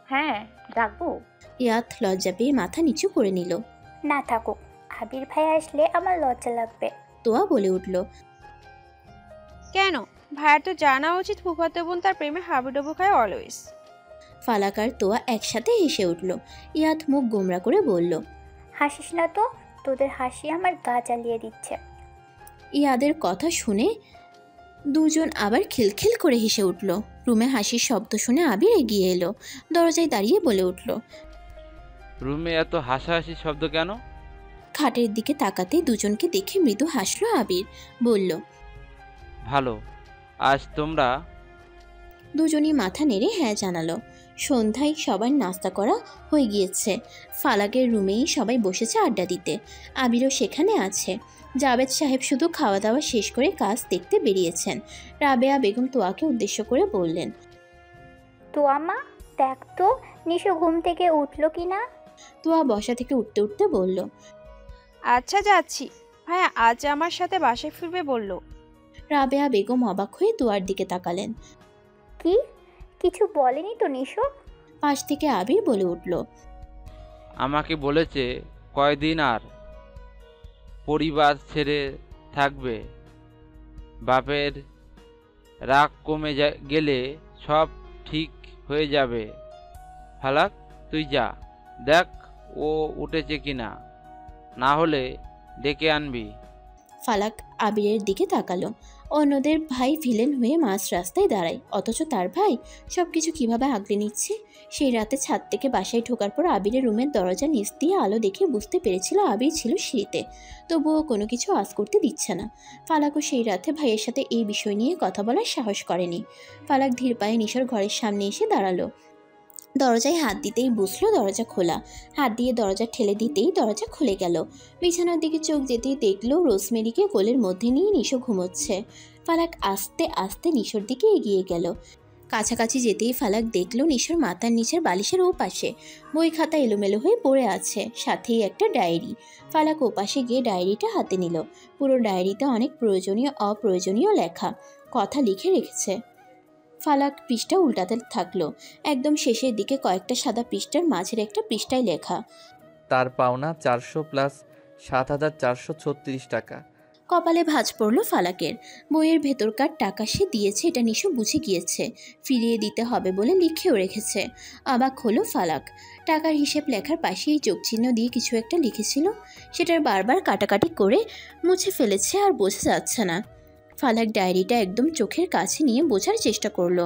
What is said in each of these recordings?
হ্যাঁ, ডাকবো? ইয়াত লজ্জা পেয়ে মাথা নিচু করে নিল। না থাকুক, আবির ভাই আসলে আমার লজ্জা লাগবে। তোয়া বলে উঠল। কেন? ভাইয়ের তো জানা উচিত ফুফাতো বোন তার প্রেমে হাবুডুবু খায় অলওয়েজ। ফালাক আর তোয়া একসাথে হেসে উঠল। ইয়াত মুখ গোমরা করে বলল, হাসিস না তো, তোদের হাসি আমার গা জ্বালিয়ে দিচ্ছে। ইয়াদের কথা শুনে দুজন আবার খিলখিল করে হেসে উঠল। রুমে হাসির শব্দ শুনে আবির এগিয়ে এলো, দরজায় দাঁড়িয়ে বলে উঠল, রুমে এত হাসাহাসি শব্দ কেন? খাটের দিকে তাকাতে দুজনকে দেখে মৃদু হাসলো আবির। বলল, ভালো, আজ তোমরা? দুজনই মাথা নেড়ে হ্যাঁ জানালো। সন্ধ্যায় সবার নাস্তা করা হয়ে গিয়েছে। ফালাকের রুমেই সবাই বসেছে আড্ডা দিতে। আবিরও সেখানে আছে। জাভেদ সাহেব শুধু খাওয়া দাওয়া শেষ করে কাজ দেখতে বেরিয়েছেন। রাবেয়া বেগম তোয়াকে উদ্দেশ্য করে বললেন, তো আমা, দেখ তো নিশো ঘুম থেকে উঠলো কি না। তোয়া বসা থেকে উঠতে উঠতে বলল, আচ্ছা যাচ্ছি। ভাইয়া আজ আমার সাথে বাসায় ফিরবে বলল। রাবেয়া বেগম অবাক হয়ে তোয়ার দিকে তাকালেন। কি, কিছু বলেনি তো নিশো? পাশ থেকে আবির বলে উঠল, আমাকে বলেছে কয়দিন আর পরিবার ছেড়ে থাকবে। বাপের রাগ কমে গেলে সব ঠিক হয়ে যাবে। ফালাক, তুই যা, দেখ ও উঠেছে কিনা, না হলে ডেকে আনবি। ফালাক আবিরের দিকে তাকালো। অন্যদের ভাই ভিলেন হয়ে মাঝ রাস্তায় দাঁড়ায়, অথচ তার ভাই সবকিছু কিভাবে আগলে নিচ্ছে। সেই রাতে ছাদ থেকে বাসায় ঢোকার পর আবিরের রুমের দরজা নিচ দিয়ে আলো দেখে বুঝতে পেরেছিল আবির ছিল সিঁড়িতে, তবুও কোনো কিছু আঁচ করতে দিচ্ছে না। ফালাকও সেই রাতে ভাইয়ের সাথে এই বিষয় নিয়ে কথা বলার সাহস করেনি। ফালাক ধীর পায়ে নিশোর ঘরের সামনে এসে দাঁড়ালো। দরজায় হাত দিতেই বুঝলো দরজা খোলা। হাত দিয়ে দরজা ঠেলে দিতেই দরজা খুলে গেল। বিছানার দিকে চোখ যেতেই দেখলো রোজমেরিকে কোলের মধ্যে নিয়ে নিশো ঘুমোচ্ছে। ফালাক আস্তে আস্তে নিশোর দিকে এগিয়ে গেল। কাছাকাছি যেতেই ফালাক দেখলো নিশোর মাথার নিচের বালিশের ওপাশে বই খাতা এলোমেলো হয়ে পড়ে আছে, সাথেই একটা ডায়েরি। ফালাক ওপাশে গিয়ে ডায়েরিটা হাতে নিল। পুরো ডায়েরিতে অনেক প্রয়োজনীয় অপ্রয়োজনীয় লেখা, কথা লিখে রেখেছে। ফালাক পৃষ্ঠা উল্টাতে থাকলো। একদম শেষের দিকে কয়েকটা সাদা পৃষ্ঠার মাঝের একটা পৃষ্ঠায় লেখা, তার পাওনা 400 প্লাস 7,436 টাকা। কপালে ভাঁজ পড়ল ফালাকের। বইয়ের ভেতরকার টাকা সে দিয়েছে, এটা নিশো বুঝে গিয়েছে। ফিরিয়ে দিতে হবে বলে লিখেও রেখেছে। অবাক হলো ফালাক। টাকার হিসেব লেখার পাশেই যোগচিহ্ন দিয়ে কিছু একটা লিখেছিল, সেটার বারবার কাটাকাটি করে মুছে ফেলেছে, আর বোঝা যাচ্ছে না। ফালাক ডায়েরিটা একদম চোখের কাছে নিয়ে বোঝার চেষ্টা করলো।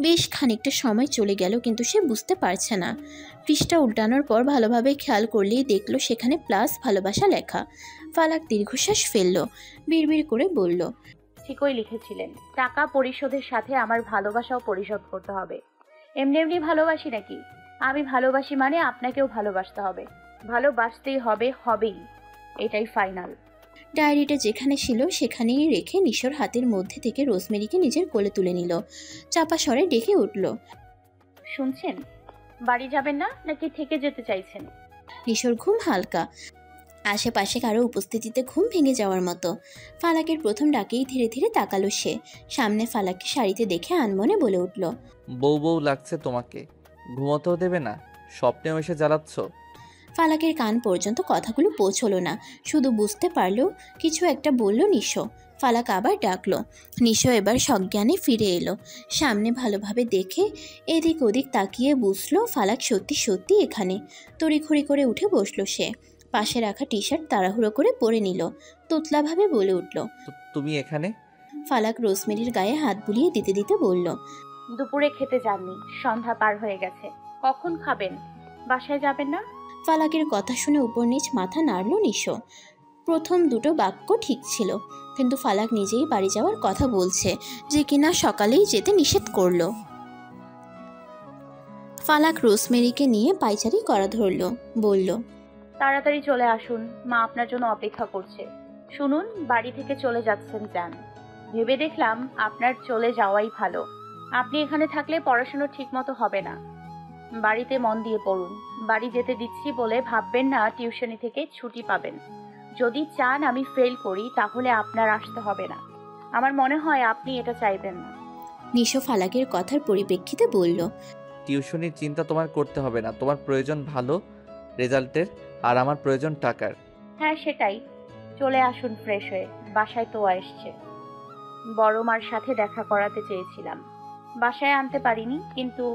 বেশ খানিকটা সময় চলে গেল, কিন্তু সে বুঝতে পারছে না। পৃষ্ঠা উল্টানোর পর ভালোভাবে খেয়াল করলেই দেখলো সেখানে প্লাস ভালোবাসা লেখা। ফালাক দীর্ঘশ্বাস ফেলল, বিড়বিড় করে বলল, ঠিকই লিখেছিলেন। টাকা পরিশোধের সাথে আমার ভালোবাসাও পরিশোধ করতে হবে। এমনি এমনি ভালোবাসি নাকি? আমি ভালোবাসি মানে আপনাকেও ভালোবাসতে হবে। ভালোবাসতেই হবে, হবেই, এটাই ফাইনাল। ডায়েরিটা যেখানে ছিল সেখানেই রেখে নিশোর হাতের মধ্যে থেকে রোজমেরিকে নিজের কোলে তুলে নিল। চাপা স্বরে ডেকে উঠল, শুনছেন? বাড়ি যাবেন না নাকি থেকে যেতে চাইছেন? নিশোর ঘুম হালকা, আশেপাশে কারো উপস্থিতিতে ঘুম ভেঙে যাওয়ার মতো। ফালাকের প্রথম ডাকেই ধীরে ধীরে তাকালো সে। সামনে ফালাককে শাড়িতে দেখে আনমনে বলে উঠল, বউ বউ লাগছে তোমাকে, ঘুমোতেও দেবে না, স্বপ্নেও এসে জ্বালাচ্ছ। ফালাকের কান পর্যন্ত কথাগুলো পৌঁছলো না, শুধু বুঝতে পারলো কিছু একটা বলল নিশো। ফালাক আবার ডাকলো। নিশো এবার সজ্ঞানে ফিরে এলো। সামনে ভালোভাবে দেখে এদিক ওদিক তাকিয়ে বুঝলো ফালাক সত্যি সত্যি এখানে। তড়িঘড়ি করে উঠে বসলো সে। পাশে রাখা টি শার্ট তাড়াহুড়ো করে পরে নিল। তোতলাভাবে বলে উঠল, তুমি এখানে? ফালাক রোজমেরির গায়ে হাত বুলিয়ে দিতে দিতে বলল, দুপুরে খেতে যাননি, সন্ধ্যা পার হয়ে গেছে, কখন খাবেন? বাসায় যাবেন না? ফালাকের কথা শুনে উপর নিচ মাথা নাড়ল নিশো। প্রথম দুটো বাক্য ঠিক ছিল, কিন্তু ফালাক নিজেই বাড়ি যাওয়ার কথা বলছে, যে কিনা সকালেই যেতে নিষেধ করলো। ফালাক রোজমেরিকে নিয়ে পায়চারি করা ধরল, বলল, তাড়াতাড়ি চলে আসুন, মা আপনার জন্য অপেক্ষা করছে। শুনুন, বাড়ি থেকে চলে যাচ্ছেন যান। ভেবে দেখলাম আপনার চলে যাওয়াই ভালো। আপনি এখানে থাকলে পড়াশুনো ঠিকমতো হবে না। বাড়িতে মন দিয়ে পড়ুন। বাড়ি যেতে দিচ্ছি বলে ভাববেন না টিউশনি থেকে ছুটি পাবেন। যদি চান আমি ফেল করি তাহলে আপনার আসতে হবে না। আমার মনে হয় আপনি এটা চাইবেন না। নিশো ফালাকের কথার পরিপ্রেক্ষিতে বলল, টিউশনির চিন্তা তোমার করতে হবে না। তোমার প্রয়োজন ভালো রেজাল্টের, আর আমার প্রয়োজন টাকার। হ্যাঁ সেটাই। চলে আসুন ফ্রেশ হয়ে, বাসায় তোয়া এসছে। বড় মার সাথে দেখা করাতে চেয়েছিলাম, বাসায় আনতে পারিনি, কিন্তু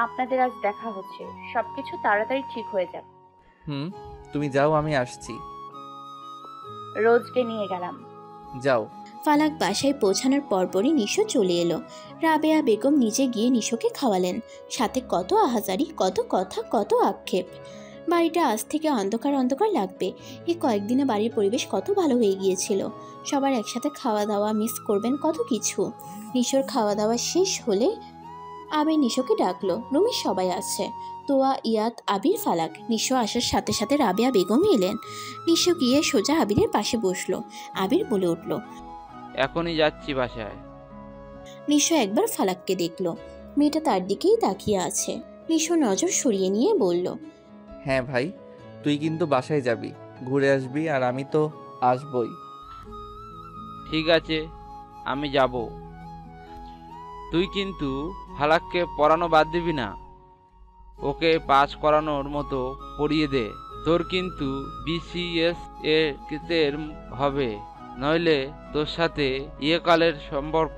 আপনাদের আজ দেখা হচ্ছে। সবকিছু তাড়াতাড়ি ঠিক হয়ে যাক। তুমি যাও, আমি আসছি। রোজকে নিয়ে গেলাম। যাও। ফালাক বাসায় পৌঁছানোর পরপরই নিশো চলে এলো। রাবেয়া বেগম নিজে গিয়ে নিশোকে খাওয়ালেন। সাথে কত আহাজারি, কত কথা, কত আক্ষেপ। বাড়িটা আজ থেকে অন্ধকার অন্ধকার লাগবে। এই কয়েকদিনে বাড়ির পরিবেশ কত ভালো হয়ে গিয়েছিল। সবার একসাথে খাওয়া দাওয়া, মিস করবেন কত কিছু। নিশোর খাওয়া দাওয়া শেষ হলে আবির নিশোকে ডাকলো। রুমে সবাই আছে, তোয়া, ইয়াত, আবির, ফালাক। নিশো আসার সাথে সাথে রাবেয়া বেগম এলেন। নিশো গিয়ে সোজা আবিরের পাশে বসলো। আবির বলে উঠল, এখনই যাচ্ছি বাসায়। নিশো একবার ফালাককে দেখলো। মেয়েটা তার দিকেই তাকিয়ে আছে। নিশো নজর সরিয়ে নিয়ে বলল, হ্যাঁ ভাই, তুই কিন্তু বাসায় যাবি, ঘুরে আসবি, আর আমি তো আসবই। ঠিক আছে, আমি যাব। তুই কিন্তু ফালাককে পড়ানো বাদ দিবি না। ওকে পাস করানোর মতো পড়িয়ে দে। তোর কিন্তু বিসিএস এর হবে, নইলে তোর সাথে ইয়েকালের সম্পর্ক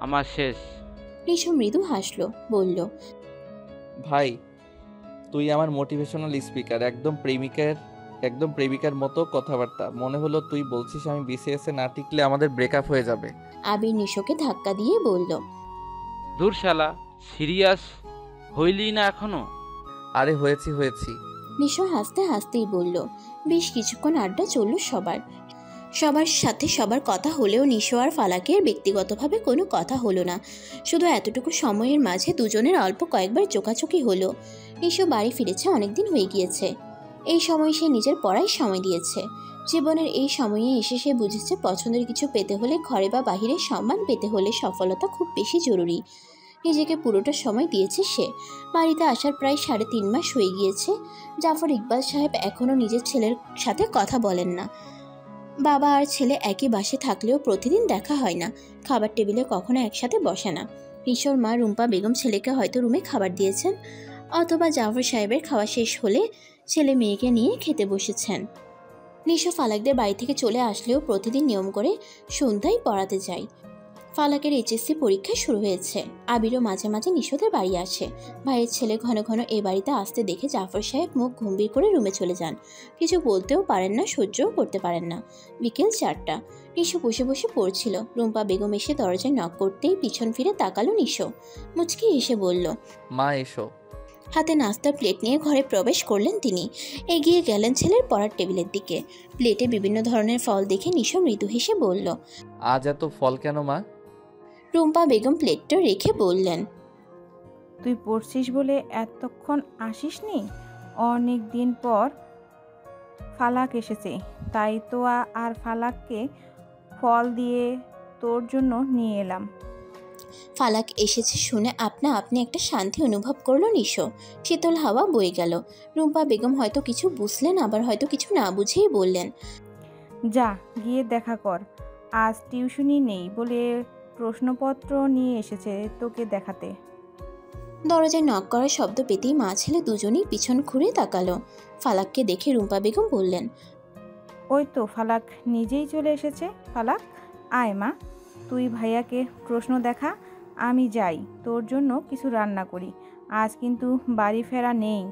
আমার শেষ। নিশো মৃদু হাসলো, বলল, ভাই, তুই আমার মোটিভেশনাল স্পিকার। একদম প্রেমিকার মতো কথাবার্তা। মনে হলো তুই বলছিস আমি বিসিএস এ না টিকলে আমাদের ব্রেকআপ হয়ে যাবে। আবির নিশোকে ধাক্কা দিয়ে বলল, দূর শালা, সিরিয়াস হইলি না এখনো? আরে হয়েছি। নিশো হাসতে হাসতেই বলল। বেশ কিছুক্ষণ আড্ডা চলল সবার সাথে সবার কথা হলেও নিশো আর ফালাকের ব্যক্তিগতভাবে কোনো কথা হলো না। শুধু এতটুকু সময়ের মাঝে দুজনের অল্প কয়েকবার চোখাচোখি হলো। নিশো বাড়ি ফিরেছে, অনেকদিন হয়ে গিয়েছে। এই সময় সে নিজের পড়ায় সময় দিয়েছে। জীবনের এই সময়ে এসে সে বুঝেছে পছন্দের কিছু পেতে হলে, ঘরে বা বাহিরে সম্মান পেতে হলে সফলতা খুব বেশি জরুরি। নিজেকে পুরোটা সময় দিয়েছে সে। বাড়িতে আসার প্রায় 3.5 মাস হয়ে গিয়েছে। জাফর ইকবাল সাহেব এখনও নিজের ছেলের সাথে কথা বলেন না। বাবা আর ছেলে একই বাসে থাকলেও প্রতিদিন দেখা হয় না। খাবার টেবিলে কখনো একসাথে বসে না। নিশোর মা রুম্পা বেগম ছেলেকে হয়তো রুমে খাবার দিয়েছেন, অথবা জাফর সাহেবের খাওয়া শেষ হলে ছেলে মেয়েকে নিয়ে খেতে বসেছেন। নিশো ফালাকদের বাড়ি থেকে চলে আসলেও প্রতিদিন নিয়ম করে সন্ধ্যায় পড়াতে যায়। ফালাকের এইচএসসি পরীক্ষা শুরু হয়েছে। আবিরও মাঝে মাঝে নিশোদের বাড়ি আসে। ভাইয়ের ছেলে ঘন ঘন এ বাড়িতে আসতে দেখে জাফর সাহেব মুখ গম্ভীর করে রুমে চলে যান। কিছু বলতেও পারেন না, সহ্যও করতে পারেন না। বিকেল 4টা। নিশো বসে বসে পড়ছিল। রুম্পা বেগম এসে দরজায় নক করতেই পিছন ফিরে তাকালো নিশো। মুচকি এসে বলল, মা এসো। হাতে নাস্তার প্লেট নিয়ে ঘরে প্রবেশ করলেন তিনি। এগিয়ে গেলেন ছেলের পড়ার টেবিলের দিকে। প্লেটে বিভিন্ন ধরনের ফল দেখে নিশো মৃদু হেসে বলল, আজ এত ফল কেন মা? রুম্পা বেগম প্লেটটা রেখে বললেন, তুই পড়ছিস বলে এতক্ষণ আসিসনি? অনেক দিন পর ফালাক এসেছে, তাই তো আর ফালাককে ফল দিয়ে তোর জন্য নিয়ে এলাম। ফালাক এসেছে শুনে আপনা আপনি একটা শান্তি অনুভব করলো নিশো। শীতল হাওয়া বয়ে গেল। রুম্পা বেগম হয়তো কিছু বুঝলেন, আবার হয়তো কিছু না বুঝেই বললেন, যা গিয়ে দেখা কর। আজ টিউশনি নেই বলে প্রশ্নপত্র নিয়ে এসেছে তোকে দেখাতে। দরজায় নক করার শব্দ পেতেই মা ছেলে দুজনেই পিছন ঘুরে তাকালো। ফালাককে দেখে রুম্পা বেগম বললেন, ওই তো ফালাক নিজেই চলে এসেছে। ফালাক, আয় মা, তুই ভাইয়াকে প্রশ্ন দেখা, আমি যাই তোর জন্য কিছু রান্না করি। আজ কিন্তু বাড়ি ফেরা নেই।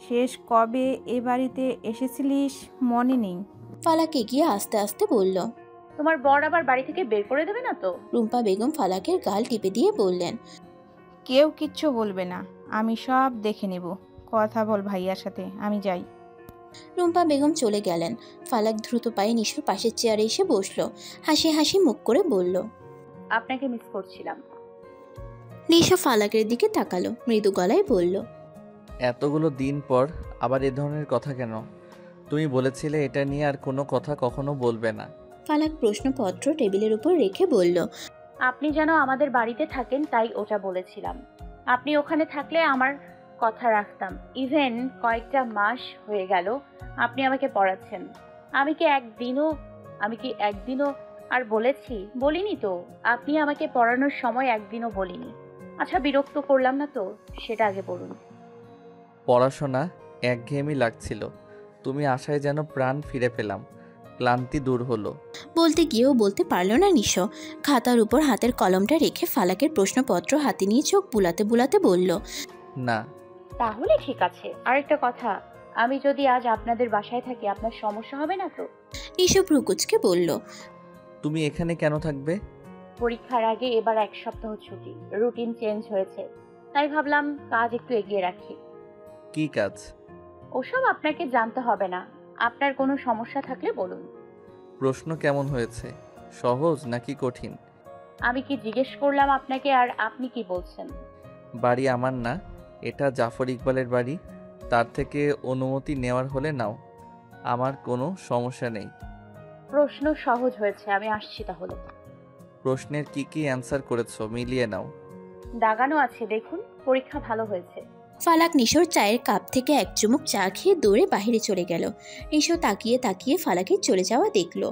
শেষ কবে এ বাড়িতে এসেছিলিস মনে নেই। ফালাক এগিয়ে আস্তে আস্তে বলল, তোমার বর আবার বাড়ি থেকে বের করে দেবে না তো? রুম্পা বেগম ফালাকের গাল টিপে দিয়ে বললেন, কেউ কিচ্ছু বলবে না, আমি সব দেখে নেব। কথা বল ভাইয়ার সাথে, আমি যাই। রুম্পা বেগম চলে গেলেন। ফালাক দ্রুত পায়ে নিশোর পাশের চেয়ারে এসে বসলো। হাসি হাসি মুখ করে বলল, আপনাকে মিস করছিলাম। নিশো ফালাকের দিকে তাকালো, মৃদু গলায় বলল, এতগুলো দিন পর আবার এ ধরনের কথা কেন? তুমি বলেছিলে এটা নিয়ে আর কোনো কথা কখনো বলবে না। ফালাক প্রশ্নপত্র টেবিলের উপর রেখে বলল, আপনি যেন আমাদের বাড়িতে থাকেন তাই ওটা বলেছিলাম। আপনি ওখানে থাকলে আমার কথা রাখতাম। ইভেন কয়েকটা মাস হয়ে গেল আপনি আমাকে পড়াচ্ছেন। আমি কি একদিনও আর বলিনি তো? আপনি আমাকে পড়ানোর সময় একদিনও বলিনি। আচ্ছা, বিরক্ত করলাম না তো? সেটা আগে বলুন। পড়াশোনা একঘেয়েমি লাগছিল, তুমি আশায় যেন প্রাণ ফিরে পেলাম, ক্লান্তি দূর হলো। বলতে গিয়েও বলতে পারল না নিশো। খাতার উপর হাতের কলমটা রেখে ফালাকের প্রশ্নপত্র হাতে নিয়ে চোখ বুলাতে বুলাতে বলল, না। তাহলে ঠিক আছে। আরেকটা কথা, আমি যদি আজ আপনাদের বাসায় থাকি আপনার সমস্যা হবে না তো? নিশো ভ্রুকুচকে বলল, তুমি এখানে কেন থাকবে? পরীক্ষার আগে এবার 1 সপ্তাহ ছুটি, রুটিন চেঞ্জ হয়েছে, তাই ভাবলাম কাজ একটু এগিয়ে রাখি। কি কাজ? ওসব আপনাকে জানতে হবে না। আপনার কোনো সমস্যা থাকলে বলুন। প্রশ্ন কেমন হয়েছে, সহজ নাকি কঠিন? আমি কি জিজ্ঞেস করলাম আপনাকে, আর আপনি কি বলছেন? বাড়ি আমার না, এটা জাফর ইকবালের বাড়ি, তার থেকে অনুমতি নেওয়ার হলে নাও, আমার কোনো সমস্যা নেই। প্রশ্ন সহজ হয়েছে, আমি আসছি তাহলে। প্রশ্নের কি কি অ্যান্সার করেছো মিলিয়ে নাও। দাগানো আছে দেখুন, পরীক্ষা ভালো হয়েছে। ফালাক নিশোর চায়ের কাপ থেকে এক চুমুক চা খেয়ে দৌড়ে বাইরে চলে গেল। নিশো তাকিয়ে তাকিয়ে ফালাকের চলে যাওয়া দেখল।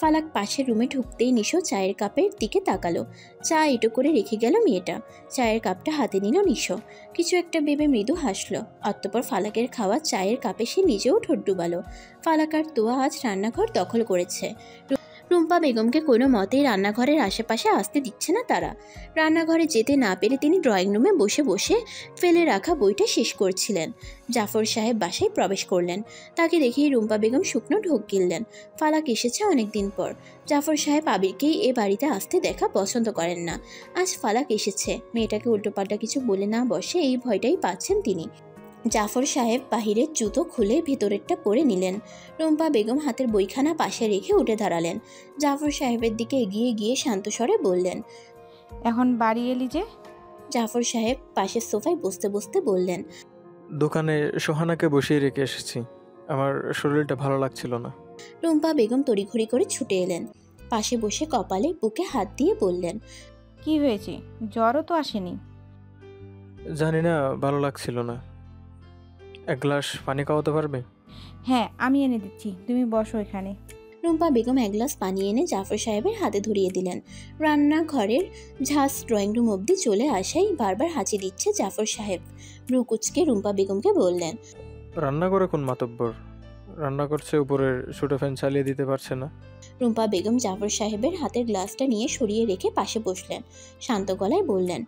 ফালাক পাশের রুমে ঢুকতেই নিশো চায়ের কাপের দিকে তাকালো। চা এঁটো করে রেখে গেল মেয়েটা। চায়ের কাপটা হাতে নিল নিশো। কিছু একটা ভেবে মৃদু হাসলো। অতঃপর ফালাকের খাওয়া চায়ের কাপে সে নিজেও ঠোঁট ডুবালো। ফালাক আর তোয়া আজ রান্নাঘর দখল করেছে। রুম্পা বেগমকে কোনো মতেই রান্নাঘরের আশেপাশে আসতে দিচ্ছে না তারা। রান্নাঘরে যেতে না পেরে তিনি ড্রয়িং রুমে বসে বসে ফেলে রাখা বইটা শেষ করছিলেন। জাফর সাহেব বাসায় প্রবেশ করলেন। তাকে দেখেই রুম্পা বেগম শুকনো ঢোক গিললেন। ফালাক এসেছে অনেক দিন পর। জাফর সাহেব আবিরকেই এ বাড়িতে আসতে দেখা পছন্দ করেন না। আজ ফালাক এসেছে, মেয়েটাকে উল্টোপাল্টা কিছু বলে না বসে এই ভয়টাই পাচ্ছেন তিনি। জাফর সাহেব বাহিরের জুতো খুলে ভিতরেরটা পরে নিলেন। রুম্পা বেগম হাতের বইখানা পাশে রেখে উঠে দাঁড়ালেন। জাফর সাহেবের দিকে এগিয়ে গিয়ে শান্ত স্বরে বললেন, এখন বাড়ি এলি যে? জাফর সাহেব পাশের সোফায় বসতে বসতে বললেন, দোকানে সোহানাকে বসিয়ে রেখে এসেছি, আমার শরীরটা ভালো লাগছিল না। রুম্পা বেগম তড়িঘড়ি করে ছুটে এলেন। পাশে বসে কপালে বুকে হাত দিয়ে বললেন, কি হয়েছে? জ্বরও তো আসেনি। জানি না, ভালো লাগছিল না। এক গ্লাস পানি খাওয়াতে পারবে? হ্যাঁ, আমি এনে দিচ্ছি, তুমি বসো এখানে। রুম্পা বেগম এক গ্লাস পানি এনে জাফর সাহেবের হাতে ধরিয়ে দিলেন। রান্নাঘরের ঝাঁস ড্রয়িং রুম অবধি চলে আসাই বারবার হাঁচি দিচ্ছে জাফর সাহেব। ব্রুকুচকে রুম্পা বেগমকে বললেন, রান্না করে কোন মাতব্বর রান্না করছে, উপরের ছোটো ফ্যান চালিয়ে দিতে পারছে না? রুম্পা বেগম জাফর সাহেবের হাতের গ্লাসটা নিয়ে সরিয়ে রেখে পাশে বসলেন। শান্ত গলায় বললেন,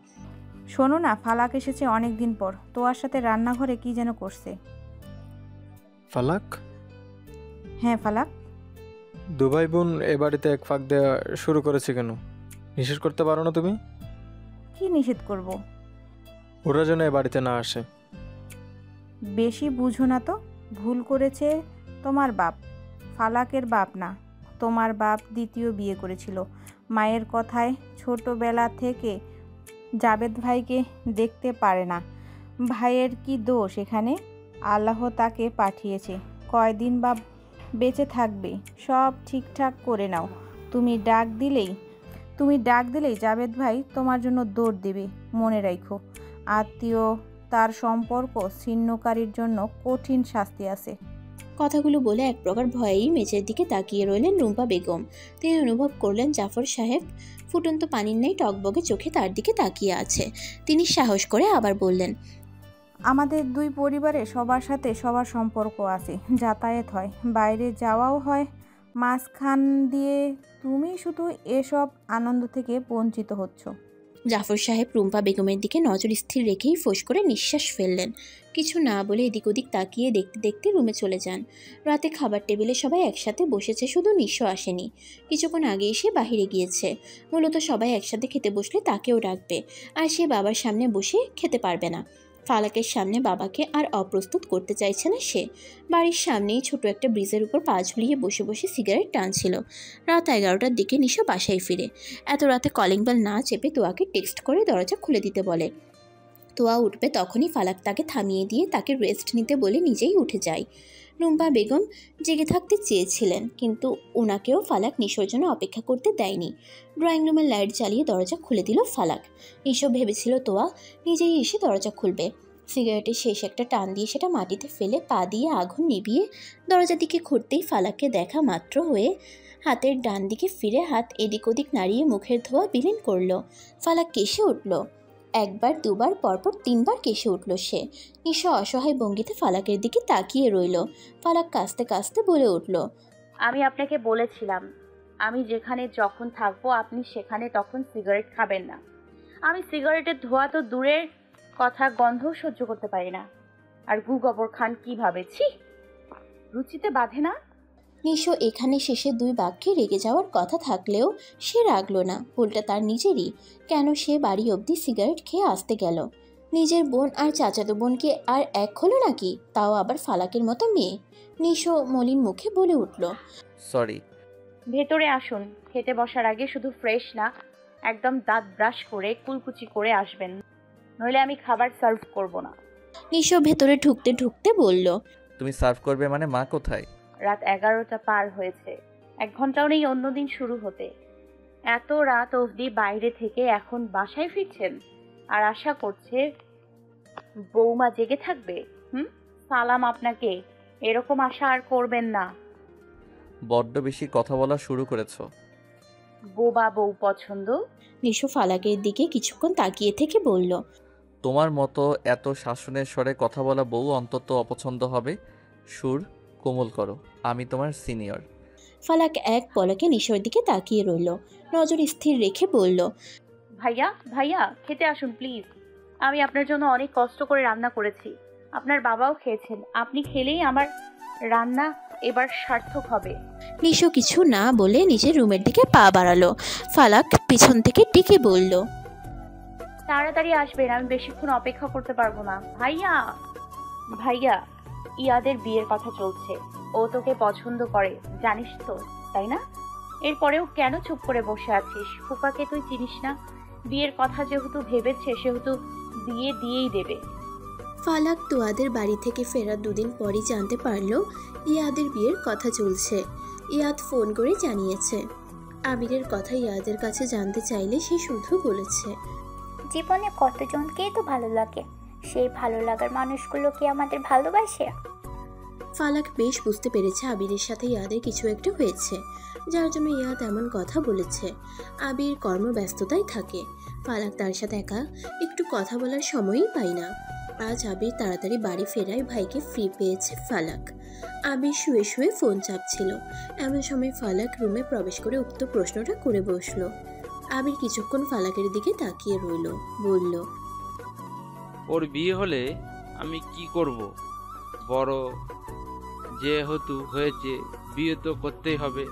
শোনো না, ফালাক এসেছে অনেক দিন পর, তোয়ার সাথে রান্নাঘরে কি যেন করছে। ফালাক? হ্যাঁ ফালাক। দুবাই বোন এ বাড়িতে এক ফাঁক দেওয়া শুরু করেছে কেন? নিষেধ করতে পারো না তুমি? কি নিষেধ করব? ওরা যেন এ বাড়িতে না আসে। বেশি বুঝো না তো, ভুল করেছে তোমার বাপ, ফালাকের বাপ না। তোমার বাপ দ্বিতীয় বিয়ে করেছিল। মায়ের কথায় ছোটবেলা থেকে জাবেদ ভাইকে দেখতে পারে না। ভাইয়ের কি দোষ এখানে? আল্লাহ তাকে পাঠিয়েছে, কয়দিন বা বেঁচে থাকবে, সব ঠিকঠাক করে নাও। তুমি ডাক দিলেই জাবেদ ভাই তোমার জন্য দৌড় দেবে। মনে রাখো, আত্মীয় তার সম্পর্ক ছিন্নকারীর জন্য কঠিন শাস্তি আছে। কথাগুলো বলে এক প্রকার ভয়েই মেঝের দিকে তাকিয়ে রইলেন রুম্পা বেগম। তিনি অনুভব করলেন জাফর সাহেব ফুটন্ত পানির ন্যায় টকবগে চোখে তার দিকে তাকিয়ে আছে। তিনি সাহস করে আবার বললেন, আমাদের দুই পরিবারে সবার সাথে সবার সম্পর্ক আছে, যাতায়াত হয়, বাইরে যাওয়াও হয়। মাঝখান দিয়ে তুমি শুধু এসব আনন্দ থেকে বঞ্চিত হচ্ছ। জাফর সাহেব রুম্পা বেগমের দিকে নজর স্থির রেখেই ফোঁস করে নিঃশ্বাস ফেললেন। কিছু না বলে এদিক ওদিক তাকিয়ে দেখতে দেখতে রুমে চলে যান। রাতে খাবার টেবিলে সবাই একসাথে বসেছে, শুধু নিঃস্ব আসেনি। কিছুক্ষণ আগে এসে বাহিরে গিয়েছে। মূলত সবাই একসাথে খেতে বসলে তাকেও ডাকবে, আর সে বাবার সামনে বসে খেতে পারবে না। ফালাকের সামনে বাবাকে আর অপ্রস্তুত করতে চাইছে না সে। বাড়ির সামনেই ছোট একটা ব্রিজের উপর পা ঝুলিয়ে বসে বসে সিগারেট টানছিল। রাত 11টার দিকে নিশো বাসায় ফিরে। এত রাতে কলিং বেল না চেপে তোয়াকে টেক্সট করে দরজা খুলে দিতে বলে। তোয়া উঠবে তখনই ফালাক তাকে থামিয়ে দিয়ে তাকে রেস্ট নিতে বলে নিজেই উঠে যায়। রুম্পা বেগম জেগে থাকতে চেয়েছিলেন, কিন্তু ওনাকেও ফালাক নিশোর জন্য অপেক্ষা করতে দেয়নি। ড্রয়িং রুমের লাইট জ্বালিয়ে দরজা খুলে দিল ফালাক। নিশো ভেবেছিল তোয়া নিজেই এসে দরজা খুলবে। সিগারেটের শেষ একটা টান দিয়ে সেটা মাটিতে ফেলে পা দিয়ে আগুন নিভিয়ে দরজার দিকে ঘুরতেই ফালাককে দেখা মাত্র হয়ে হাতের ডান দিকে ফিরে হাত এদিক ওদিক নাড়িয়ে মুখের ধোয়া বিলীন করল। ফালাক কেসে উঠল। একবার দুবার পরপর তিনবার কেসে উঠল সে। নিশো অসহায় ভঙ্গিতে ফালাকের দিকে তাকিয়ে রইল। ফালাক কাঁচতে কাঁচতে বলে উঠল, আমি আপনাকে বলেছিলাম আমি যেখানে যখন থাকবো আপনি সেখানে তখন সিগারেট খাবেন না। আমি সিগারেটের ধোঁয়া তো দূরের কথা, গন্ধও সহ্য করতে পারি না। আর গু গোবর খান কিভাবে, ছি, রুচিতে বাঁধে না। নিশো এখানে শেষে দুই বাক্যে রেগে যাওয়ার কথা থাকলেও সে রাগল না, উল্টা তার নিজেরই কেন সে বাড়ি অবধি সিগারেট খেয়ে আসতে গেল। নিজের বোন আর চাচাতো বোনকে আর এক হলো নাকি, তাও আবার ফালাকের মতো মেয়ে। নিশো মলিন মুখে বলে উঠল, সরি। ভেতরে আসুন। খেতে বসার আগে শুধু ফ্রেশ না, একদম দাঁত ব্রাশ করে কুলকুচি করে আসবেন, নইলে আমি খাবার সার্ভ করব না। নিশো ভেতরে ঢুকতে ঢুকতে বলল, তুমি সার্ভ করবে মানে মা কোথায়? রাত 11টা পার হয়েছে, 1 ঘন্টাও নেই অন্যদিন শুরু হতে। এত রাত অবধি বাইরে থেকে এখন বাসায় ফিরছেন আর আশা করছে বৌমা জেগে থাকবে। সালাম আপনাকে, এরকম আশা আর করবেন না। বড্ড বেশি কথা বলা শুরু করেছো। বোবা বউ পছন্দ। নিশো ফালাকের দিকে কিছুক্ষণ তাকিয়ে থেকে বলল, তোমার মতো এত শাসনের স্বরে কথা বলা বউ অন্তত অপছন্দ হবে। সুর কোমল করো, আমি তোমার সিনিয়র। ফালাক এক পলকে নিশোর দিকে তাকিয়ে রইল, নজর স্থির রেখে বলল, ভাইয়া ভাইয়া খেতে আসুন প্লিজ। আমি আপনার জন্য অনেক কষ্ট করে রান্না করেছি, আপনার বাবাও খেয়েছেন। আপনি খেলেই আমার রান্না এবার সার্থক হবে। নিশো কিছু না বলে নিজের রুমের দিকে পা বাড়ালো। ফালাক পিছন থেকে ডেকে বলল, তাড়াতাড়ি আসবেন, আমি বেশিক্ষণ অপেক্ষা করতে পারবো না। ভাইয়া ভাইয়া, ইয়াদের বিয়ের কথা চলছে, ও তোকে পছন্দ করে জানিস তো, তাই না? এরপরেও কেন চুপ করে বসে আছিস? ফুপাকে তুই চিনিস না? বিয়ের কথা যেহেতু ভেবেছে সেহেতু বিয়ে দিয়েই দেবে। ফালাক তোয়াদের বাড়ি থেকে ফেরার দুদিন পরই জানতে পারল ইয়াদের বিয়ের কথা চলছে। ইয়াদ ফোন করে জানিয়েছে। আবিরের কথা ইয়াদের কাছে জানতে চাইলে সে শুধু বলেছে, জীবনে কতজনকেই তো ভালো লাগে, সেই ভালো লাগার মানুষগুলো কি আমাদের ভালোবাসে? ফালাক বেশ বুঝতে পেরেছে আবিরের সাথে ইয়াদের কিছু একটা হয়েছে, যার জন্য ইয়াদ এমন কথা বলেছে। আবির কর্মব্যস্ততায় থাকে, ফালাক তার সাথে একা একটু কথা বলার সময়ই পায় না। আজ আবির তাড়াতাড়ি বাড়ি ফেরায় ভাইকে ফ্রি পেয়েছে ফালাক। আবির শুয়ে শুয়ে ফোন চাপছিল, এমন সময় ফালাক রুমে প্রবেশ করে উক্ত প্রশ্নটা করে বসলো। আবির কিছুক্ষণ ফালাকের দিকে তাকিয়ে রইল, বলল, ওর বিয়ে হলে আমি কি করব? বড় যেহেতু হয়েছে বিয়ে তো করতেই হবে।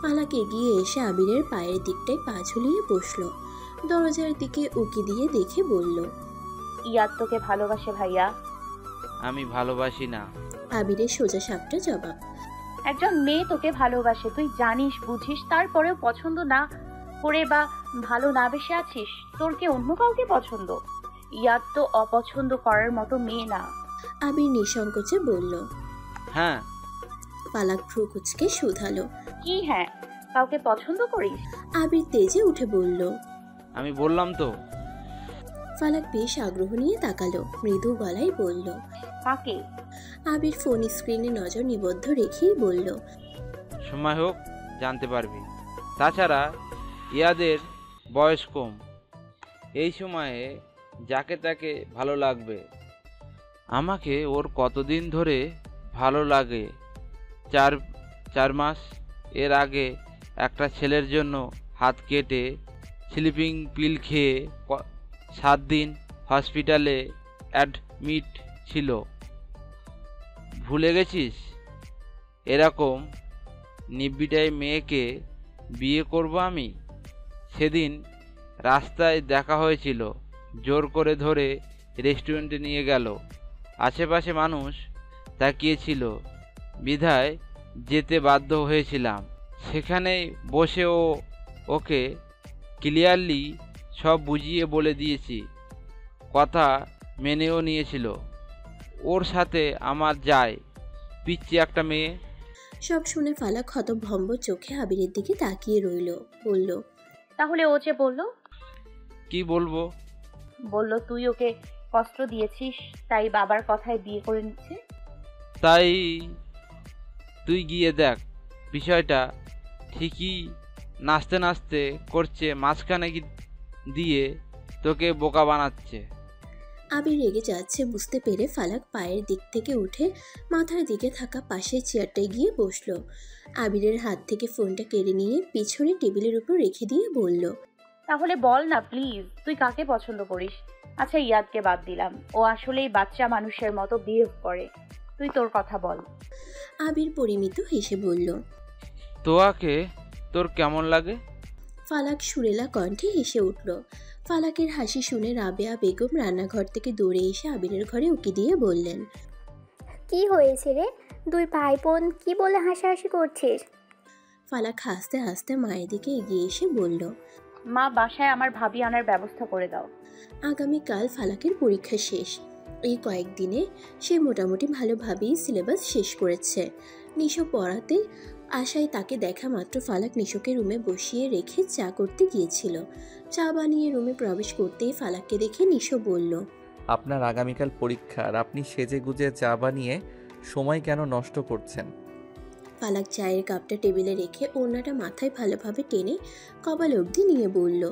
ফালাক এগিয়ে এসে আবিরের পায়ের দিকটায় পা ঝুলিয়ে বসলো, দরজার দিকে উকি দিয়ে দেখে বলল, ইয়াদ তোকে ভালোবাসে ভাইয়া। আমি ভালোবাসি না। আবিরের সোজা সাপটা জবাব। একজন মেয়ে তোকে ভালোবাসে, তুই জানিস বুঝিস, তারপরেও পছন্দ না করে বা ভালো না বেসে আছিস। তোর কি অন্য কাউকে পছন্দ? ইয়াদ তো অপছন্দ করার মতো মেয়ে না। আবির নিঃসংকোচে বলল। হ্যাঁ। ফালাক ভ্রু কুচকে শুধালো, কি হ্যাঁ? কাউকে পছন্দ করিস? আবির তেজে উঠে বলল। আমি বললাম তো। ফালাক বেশ আগ্রহ নিয়ে তাকালো, মৃদু গলায় বলল, কাকে? আবির ফোন স্ক্রিনে নজর নিবদ্ধ রেখেই বলল, সময় হোক জানতে পারবি। তাছাড়া ইয়াদের বয়স কম, এই সময়ে যাকে তাকে ভালো লাগবে। আমাকে ওর কতদিন ধরে ভালো লাগে, 4 মাস। এর আগে একটা ছেলের জন্য হাত কেটে স্লিপিং পিল খেয়ে 7 দিন হসপিটালে অ্যাডমিট ছিল। ভুলে গেছিস? এরকম নিবিড়াই মেয়েকে বিয়ে করব আমি? সেদিন রাস্তায় দেখা হয়েছিল, জোর করে ধরে রেস্টুরেন্টে নিয়ে গেল। আশেপাশে মানুষ তাকিয়েছিল বিধায় যেতে বাধ্য হয়েছিলাম। সেখানেই বসে ওকে ক্লিয়ারলি সব বুঝিয়ে বলে দিয়েছি, কথা মেনেও নিয়েছিল। ওর সাথে আমার যায়, পিচ্চি একটা মেয়ে। সব শুনে ফালাক হতভম্ব চোখে আবিরের দিকে তাকিয়ে রইল, বলল, তাহলে ও যে বললো? কি বলবো? বলল তুই ওকে কষ্ট দিয়েছিস, তাই বাবার কথায় বিয়ে করে নিচ্ছে। তাই তুই গিয়ে দেখ, বিষয়টা ঠিকই নাচতে নাচতে করছে, মাঝখানে দিয়ে তোকে বোকা বানাচ্ছে। আবির রেগে যাচ্ছে বুঝতে পেরে ফালাক পায়ের দিক থেকে উঠে মাথার দিকে থাকা পাশের চেয়ারটায় গিয়ে বসলো। আবিরের হাত থেকে ফোনটা কেড়ে নিয়ে পিছনে টেবিলের উপর রেখে দিয়ে বলল, তাহলে বল না প্লিজ, তুই কাকে পছন্দ করিস? আচ্ছা, ইয়াদকে বাদ দিলাম, ও আসলেই বাচ্চা মানুষের মতো বিহেভ করে। তুই তোর কথা বল। আবির পরিমিত হেসে বলল। তোয়াকে তোর কেমন লাগে? ফালাক সুরেলা কণ্ঠে হেসে উঠল। ফালাকের হাসি শুনে রাবেয়া বেগম রান্নাঘর থেকে দৌড়ে এসে আবিরের ঘরে উকি দিয়ে বললেন, কি হয়েছে রে? দুই ভাই বোন কি বলে হাসাহাসি করছিস? ফালাক হাসতে হাসতে মায়ের দিকে এগিয়ে এসে বলল, মা, বাসায় আমার ভাবি আনার ব্যবস্থা করে দাও। আগামীকাল ফালাকের পরীক্ষা শেষ। এই কয়েকদিনে সে মোটামুটি ভালোভাবেই সিলেবাস শেষ করেছে। নিশো পড়াতে আশায় তাকে দেখা মাত্র ফালাক নিশোকে রুমে বসিয়ে রেখে চা করতে গিয়েছিল। চা বানিয়ে রুমে প্রবেশ করতেই ফালাককে দেখে নিশো বলল, আপনার আগামীকাল পরীক্ষা আর আপনি সেজে গুজে চা বানিয়ে সময় কেন নষ্ট করছেন? ফালাক চায়ের কাপটা টেবিলে রেখে ওড়নাটা মাথায় ভালোভাবে টেনে কপাল অবধি নিয়ে বলল,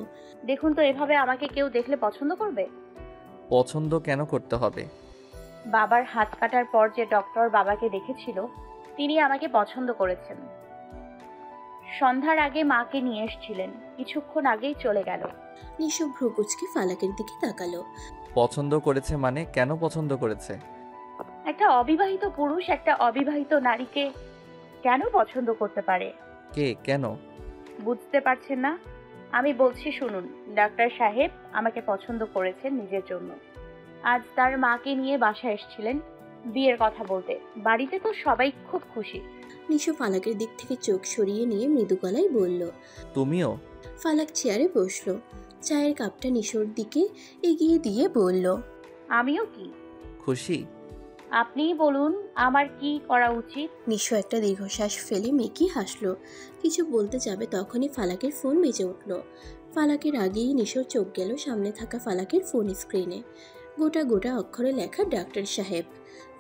দেখুন তো, এভাবে আমাকে কেউ দেখলে পছন্দ করবে? পছন্দ কেন করতে হবে? বাবার হাত কাটার পর যে ডক্টর বাবাকে দেখেছিল, তিনি আমাকে পছন্দ করেছেন। সন্ধ্যার আগে মাকে নিয়ে এসেছিলেন, কিছুক্ষণ আগেই চলে গেল। নিশো ভ্রুকুচকে ফালাকের দিকে তাকালো। পছন্দ করেছে মানে কেন পছন্দ করেছে? একটা অবিবাহিত পুরুষ একটা অবিবাহিত নারীকে কেন পছন্দ করতে পারে? কে কেন? বুঝতে পারছেন না? আমি বলছি শুনুন। ডাক্তার সাহেব আমাকে পছন্দ করেছেন নিজের জন্য। আজ তার মাকে নিয়ে বাসায় এসেছিলেন বিয়ের কথা বলতে। বাড়িতে তো সবাই খুব খুশি। নিশো ফালাকের দিক থেকে চোখ সরিয়ে নিয়ে মৃদু গলায় বলল। তুমিও? ফালাক চেয়ারে বসলো। চায়ের কাপটা নিশোর দিকে এগিয়ে দিয়ে বলল, আমিও কি? খুশি? আপনিই বলুন আমার কি করা উচিত? নিশো একটা দীর্ঘশ্বাস ফেলে মেকি হাসলো। কিছু বলতে যাবে তখনই ফালাকের ফোন বেজে উঠল। ফালাকের আগেই নিশোর চোখ গেল সামনে থাকা ফালাকের ফোন স্ক্রিনে। গোটা গোটা অক্ষরে লেখা ডাক্তার সাহেব।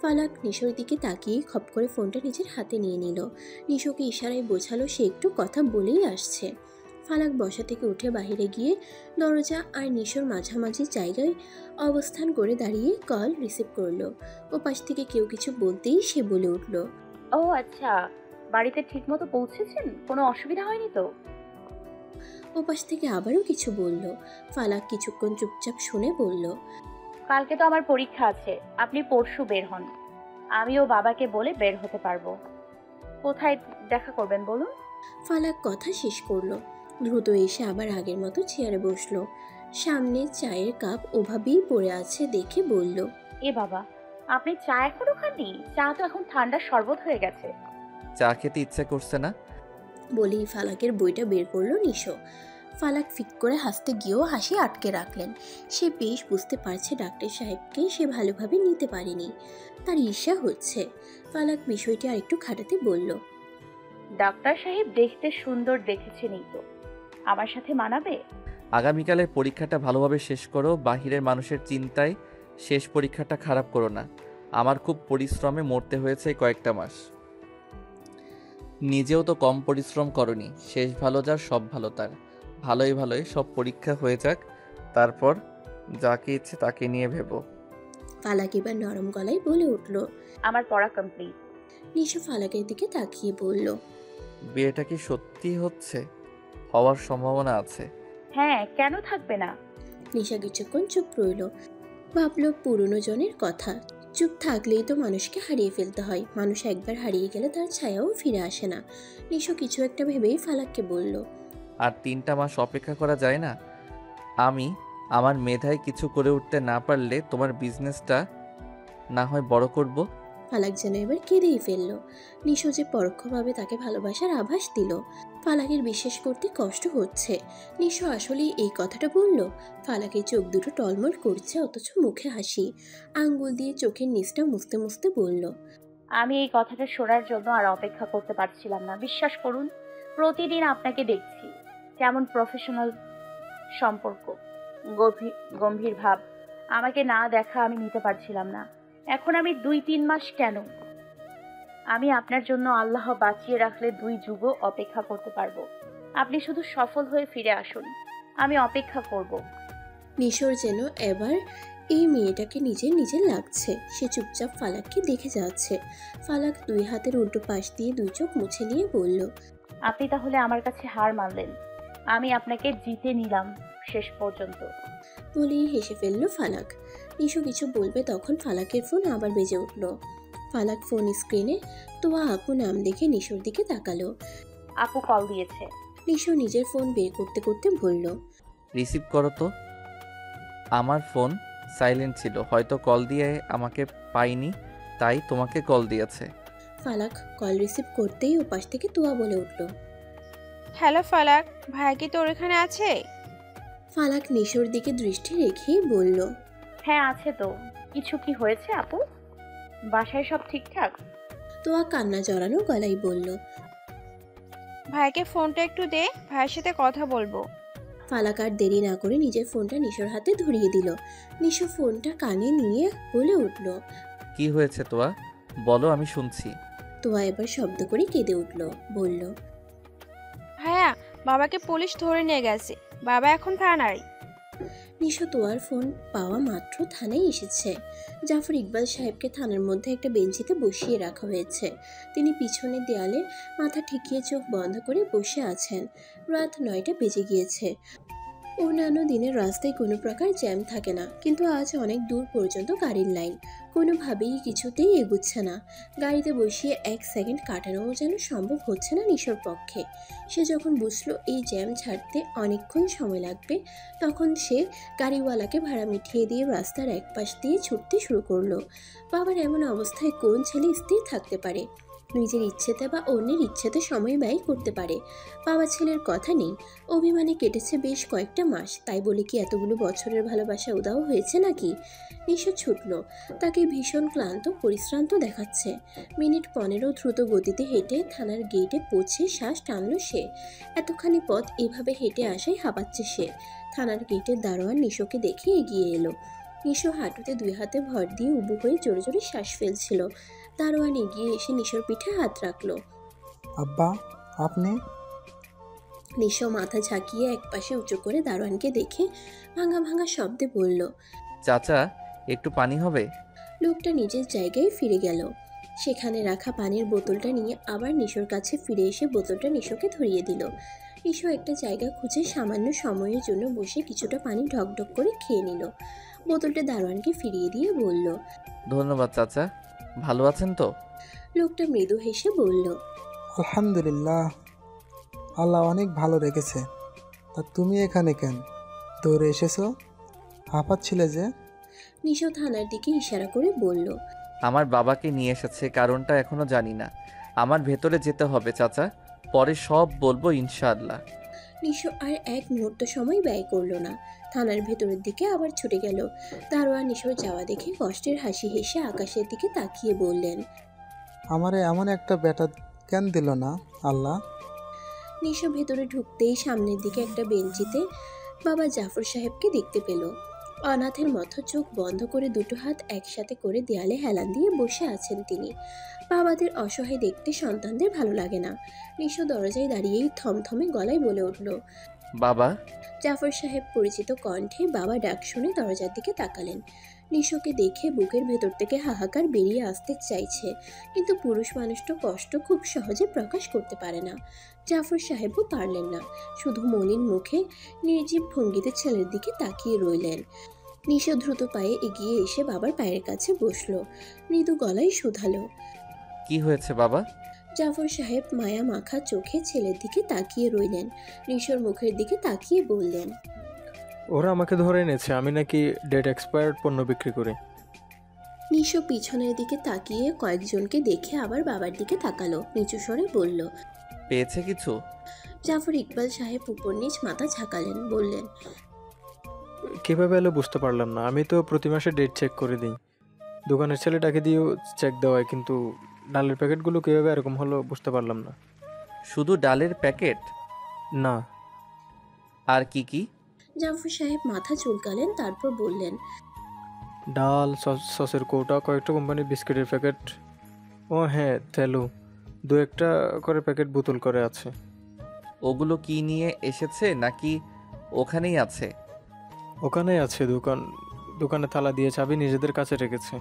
ফালাক নিশোর দিকে তাকিয়ে খপ করে ফোনটা নিজের হাতে নিয়ে নিল। নিশোকে ইশারায় বোঝালো সে একটু কথা বলেই আসছে। ফালাক বসা থেকে উঠে বাইরে গিয়ে দরজা আর নিশোর মাঝামাঝি জায়গায় অবস্থান করে দাঁড়িয়ে কল রিসিভ করলো। ও পাশ থেকে কেউ কিছু বলতেই সে বলে উঠল, ও আচ্ছা, বাড়িতে ঠিকমতো পৌঁছেছেন? কোনো অসুবিধা হয়নি তো? ও পাশ থেকে আবারও কিছু বলল। ফালাক কিছুক্ষণ চুপচাপ শুনে বলল, কালকে তো আমার পরীক্ষা আছে, আপনি পরশু বের হন। আমিও বাবাকে বলে বের হতে পারবো। কোথায় দেখা করবেন বলুন? ফালাক কথা শেষ করলো। দ্রুত এসে আবার আগের মতো চেয়ারে বসলো। সামনে চায়ের কাপ ওভাবেই পড়ে আছে দেখে বলল, এ বাবা, আপনি চা এখনো খাননি? চা তো এখন ঠান্ডা শরবত হয়ে গেছে। চা খেতে ইচ্ছে করছে না? বলেই ফালাকের বইটা বের করলো নিশো। ফালাক ফিক করে হাসতে গিয়েও হাসি আটকে রাখলেন। সে বেশ বুঝতে পারছে ডাক্তার সাহেবকে সে ভালোভাবে নিতে পারেনি, তার ঈর্ষা হচ্ছে। ফালাক বিষয়টি আরেকটু খাটাতে বলল, ডাক্তার সাহেব দেখতে সুন্দর দেখেছেনই তো, আমার সাথে মানাবে? আগামীকালের পরীক্ষাটা ভালোভাবে শেষ করো। বাহিরের মানুষের চিন্তায় শেষ পরীক্ষাটা খারাপ করো না। আমার খুব পরিশ্রমে মরতে হয়েছে কয়েকটা মাস। নিজেও তো কম পরিশ্রম করনি। শেষ ভালো যার সব ভালো তার। ভালোই ভালোই সব পরীক্ষা হয়ে যাক, তারপর যাকে ইচ্ছে তাকে নিয়ে ভেবো। ফালাক এবার নরম গলায় বলে উঠল। আমার পড়া কমপ্লিট। নিশো ফালাকের দিকে তাকিয়ে বলল, বিয়েটা কি সত্যি হচ্ছে? হওয়ার সম্ভাবনা আছে? হ্যাঁ, কেন থাকবে না? নিশা কিছুক্ষণ চুপ রইল। ভাবলো পুরনো জনের কথা। চুপ থাকলেই তো মানুষকে হারিয়ে ফেলতে হয়। মানুষ একবার হারিয়ে গেলে তার ছায়াও ফিরে আসে না। নিশো কিছু একটা ভেবেই ফালাককে বলল, আর 3টা মাস অপেক্ষা করা যায় না? আমি আমার মেধায় কিছু করে উঠতে না পারলে তোমার বিজনেসটা না হয় বড় করব। ফালাক যেন এবার কেঁদেই ফেলল। নিশো যে পরোক্ষভাবে তাকে ভালোবাসার আভাস দিল। ফালাকের বিশ্বাস করতে কষ্ট হচ্ছে নিশো আসলেই এই কথাটা বলল। ফালাকের চোখ দুটো টলমল করছে, অথচ মুখে হাসি। আঙ্গুল দিয়ে চোখের নিচটা মুছতে মুছতে বলল, আমি এই কথাটা শোনার জন্য আর অপেক্ষা করতে পারছিলাম না। বিশ্বাস করুন, প্রতিদিন আপনাকে দেখছি। কেমন প্রফেশনাল সম্পর্ক, গম্ভীর ভাব। আমাকে না দেখা আমি নিতে পারছিলাম না। এখন আমি 2-3 মাস কেন, আমি আপনার জন্য আল্লাহ বাঁচিয়ে রাখলে 2 যুগও অপেক্ষা করতে পারবো। আপনি শুধু সফল হয়ে ফিরে আসুন, আমি অপেক্ষা করব। নিশোর যেন এবার এই মেয়েটাকে নিজের নিজের লাগছে। সে চুপচাপ ফালাককে দেখে যাচ্ছে। ফালাক 2 হাতের উল্টো পাশ দিয়ে 2 চোখ মুছে নিয়ে বলল, আপনি তাহলে আমার কাছে হার মানলেন। আমি আপনাকে জিতে নিলাম শেষ পর্যন্ত। বলেই হেসে ফেলল ফালাক। নিশো কিছু বলবে তখন ফালাকের ফোন আবার বেজে উঠল। ফালাক ফোন স্ক্রিনে তোয়া আপু নাম দেখে নিশোর দিকে তাকালো। আপু কল দিয়েছে। নিশো নিজের ফোন বের করতে করতে বলল, রিসিভ করো তো। আমার ফোন সাইলেন্ট ছিল, হয়তো কল দিয়ে আমাকে পাইনি, তাই তোমাকে কল দিয়েছে। ফালাক কল রিসিভ করতেই ওপাশ থেকে তোয়া বলে উঠল। হ্যালো ফালাক, ভাই কি তোর এখানে আছে? ফালাক নিশোর দিকে দৃষ্টি রেখেই বলল, হ্যাঁ আছে তো। কিছু কি হয়েছে আপু? বাসায় সব ঠিকঠাক? তোয়া কান্না জড়ানো গলায় বলল। ভাইকে ফোনটা একটু দে, ভাইয়ের সাথে কথা বলবো। ফালাক আর দেরি না করে নিজের ফোনটা নিশোর হাতে ধরিয়ে দিল। নিশো ফোনটা কানে নিয়ে বলে উঠল। কি হয়েছে তোয়া, বলো, আমি শুনছি। তোয়া এবার শব্দ করে কেঁদে উঠল, বলল, ভাইয়া, বাবাকে পুলিশ ধরে নিয়ে গেছে, বাবা এখন থানায়। নিশো তোয়ার ফোন পাওয়া মাত্র থানায় এসেছে। জাফর ইকবাল সাহেবকে থানার মধ্যে একটা বেঞ্চিতে বসিয়ে রাখা হয়েছে। তিনি পিছনের দেয়ালে মাথা ঠেকিয়ে চোখ বন্ধ করে বসে আছেন। রাত 9টা বেজে গিয়েছে। অন্যান্য দিনের রাস্তায় কোনো প্রকার জ্যাম থাকে না, কিন্তু আজ অনেক দূর পর্যন্ত গাড়ির লাইন। কোনোভাবেই কিছুতেই এগুচ্ছে না। গাড়িতে বসিয়ে 1 সেকেন্ড কাটানোও যেন সম্ভব হচ্ছে না নিশোর পক্ষে। সে যখন বুঝলো এই জ্যাম ছাড়তে অনেকক্ষণ সময় লাগবে, তখন সে গাড়িওয়ালাকে ভাড়া মিটিয়ে দিয়ে রাস্তার এক পাশ দিয়ে ছুটতে শুরু করলো। বাবার এমন অবস্থায় কোন ছেলে স্থির থাকতে পারে? নিজের ইচ্ছেতে বা অন্যের ইচ্ছেতে সময় ব্যয় করতে পারে? বাবা ছেলের কথা নেই। অভিমানে কেটেছে বেশ কয়েকটা মাস, তাই বলে কি এতগুলো বছরের ভালোবাসা উদাও হয়েছে নাকি? নিশো ছুটল। তাকে ভীষণ ক্লান্ত পরিশ্রান্ত দেখাচ্ছে। মিনিট 15 দ্রুত গতিতে হেঁটে থানার গেটে পৌঁছে শ্বাস টানল সে। এতখানি পথ এভাবে হেঁটে আসায় হাঁপাচ্ছে সে। থানার গেটের দারোয়ান নিশোকে দেখে এগিয়ে এলো। নিশো হাঁটুতে 2 হাতে ভর দিয়ে উবু হয়ে জোরে জোরে শ্বাস ফেলছিল। দারোয়ান এগিয়ে এসে নিশোর পিঠে হাত রাখলো। আব্বা, আপনি? নিশো মাথা ঝাঁকিয়ে একপাশে উঁচু করে দারোয়ানকে দেখে ভাঙা ভাঙা শব্দে বলল, চাচা, একটু পানি হবে? লোকটা নিজের জায়গায় ফিরে গেল। সেখানে রাখা পানির বোতলটা নিয়ে আবার নিশোর কাছে ফিরে এসে বোতলটা নিশোকে ধরিয়ে দিল। নিশো একটা জায়গা খুঁজে সামান্য সময়ের জন্য বসে কিছুটা পানি ঢকঢক করে খেয়ে নিল। বোতলটা দারোয়ানকে ফিরিয়ে দিয়ে বলল, ধন্যবাদ চাচা। ভালো আছেন তো? লোকটা মৃদু হেসে বলল, আলহামদুলিল্লাহ, আল্লাহ অনেক ভালো রেখেছে। তা তুমি এখানে কেন? দৌড়ে এসেছো? হাঁপাচ্ছিলে যে? নিশো থানার দিকে ইশারা করে বলল, আমার বাবাকে নিয়ে এসেছে, কারণটা এখনো জানি না। আমার ভেতরে যেতে হবে চাচা, পরে সব বলবো ইনশাআল্লাহ। নিশো আর এক মুহূর্ত সময় ব্যয় করলো না। থানার ভেতরের দিকে আবার ছুটে গেল। দারোয়ান নিশোর যাওয়া দেখে কষ্টের হাসি হেসে আকাশের দিকে তাকিয়ে বললেন, আমারে এমন একটা ব্যাটা কেন দিল না আল্লাহ? নিশো ভেতরে ঢুকতেই সামনের দিকে একটা বেঞ্চিতে বাবা জাফর সাহেবকে দেখতে পেল। অনাথের মতো চোখ বন্ধ করে 2 হাত একসাথে করে দেয়ালে হেলান দিয়ে বসে আছেন তিনি। বাবাদের অসহায় দেখতে সন্তানদের ভালো লাগে না। নিশো দরজায় দাঁড়িয়েই থমথমে গলায় বলে উঠল, বাবা। জাফর সাহেব পরিচিত কণ্ঠে বাবা ডাক শুনে দরজার দিকে তাকালেন। নিশোকে দেখে বুকের ভেতর থেকে হাহাকার বেরিয়ে আসতে চাইছে, কিন্তু পুরুষ মানুষটা কষ্ট খুব সহজে প্রকাশ করতে পারে না। জাফর সাহেবও পারলেন না, শুধু মলিন মুখে নির্জীব ভঙ্গিতে ছেলের দিকে তাকিয়ে রইলেন। নিশো দ্রুত পায়ে এগিয়ে এসে বাবার পায়ের কাছে বসলো, মৃদু গলায় শুধালো, কি হয়েছে বাবা? জাফর সাহেব মায়া মাখা চোখে ছেলের দিকে তাকিয়ে রইলেন। নিশোর মুখের দিকে তাকিয়ে বললেন, ওরা আমাকে ধরে এনেছে, আমি নাকি ডেট এক্সপায়ার্ড পণ্য বিক্রি করি। নিশো পিছনের দিকে তাকিয়ে কয়েকজনকে দেখে আবার বাবার দিকে তাকালো, নিচু স্বরে বলল, পেয়েছে কিছু? জাফর ইকবাল সাহেব উপর নিচ মাথা ঝাঁকালেন, বললেন, কীভাবে এলো বুঝতে পারলাম না। আমি তো প্রতি মাসে ডেট চেক করে দিই, দোকানের ছেলেটাকে দিয়েও চেক দেওয়ায়, কিন্তু ডালের প্যাকেটগুলো কীভাবে এরকম হলো বুঝতে পারলাম না। শুধু ডালের প্যাকেট? না। আর কি কি? জাফর সাহেব মাথা চুলকালেন, তারপর বললেন, ডাল, সসের কৌটা, কয়েকটা কোম্পানির বিস্কিটের প্যাকেট, ও হ্যাঁ তেলু, 2-1টা করে প্যাকেট বোতল করে আছে। ওগুলো কি নিয়ে এসেছে নাকি ওখানেই আছে? ওখানেই আছে দোকান, দোকানে তালা দিয়ে চাবি নিজেদের কাছে রেখেছে।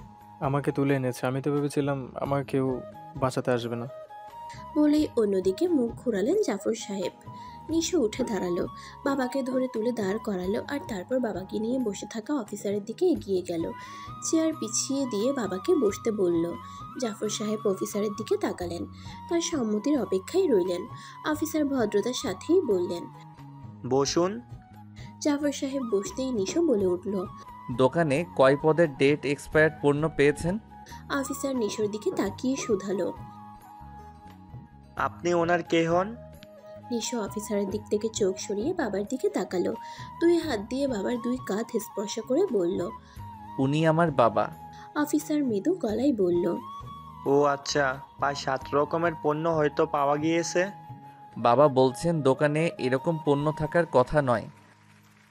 আমাকে তুলে এনেছে, আমি তো ভেবেছিলাম আমাকে কেউ বাঁচাতে আসবে না। বলেই অন্যদিকে মুখ ঘোরালেন জাফর সাহেব। নিশো উঠে দাঁড়ালো, বাবাকে ধরে তুলে দাঁড় করালো আর তারপর বাবাকে নিয়ে বসে থাকা অফিসারের দিকে এগিয়ে গেল। চেয়ার পিছিয়ে দিয়ে বাবাকে বসতে বলল। জাফর সাহেব অফিসারের দিকে তাকালেন, তার সম্মতির অপেক্ষায় রইলেন। অফিসার ভদ্রতার সাথেই বললেন, বসুন। জাফর সাহেব বসতেই নিশো বলে উঠল। দোকানে কয় পদের ডেট এক্সপায়ার্ড পণ্য পেয়েছেন? অফিসার নিশোর দিকে তাকিয়ে শুধালো। আপনি ওনার কে হন? নিশো অফিসারের দিক থেকে চোখ সরিয়ে বাবার দিকে তাকালো, 2 হাত দিয়ে বাবার 2 কাঁধ স্পর্শ করে বলল। উনি আমার বাবা। অফিসার মৃদু গলায় বলল। ও আচ্ছা, 5-7 রকমের পণ্য হয়তো পাওয়া গিয়েছে। বাবা বলছেন দোকানে এরকম পণ্য থাকার কথা নয়।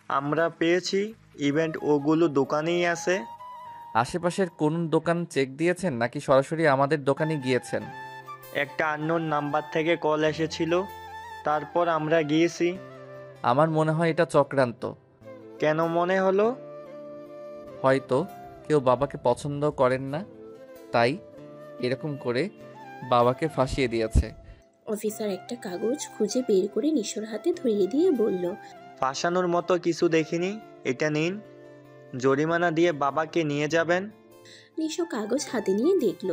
আমরা পেয়েছি, ইভেন্ট ওগুলো দোকানেই আছে। আশেপাশের কোন দোকান চেক দিয়েছেন নাকি সরাসরি আমাদের দোকানে গিয়েছেন? একটা আননোন নাম্বার থেকে কল এসেছিল, তারপর আমরা গিয়েছি। আমার মনে হয় এটা চক্রান্ত। কেন মনে হলো? হয়তো কেউ বাবাকে পছন্দ করেন না, তাই এরকম করে বাবাকে ফাঁসিয়ে দিয়েছে। অফিসার একটা কাগজ খুঁজে বের করে নিশোর হাতে ধরিয়ে দিয়ে বলল। ফাঁসানোর মতো কিছু দেখিনি, এটা নিন, জরিমানা দিয়ে বাবাকে নিয়ে যাবেন। নিশো কাগজ হাতে নিয়ে দেখল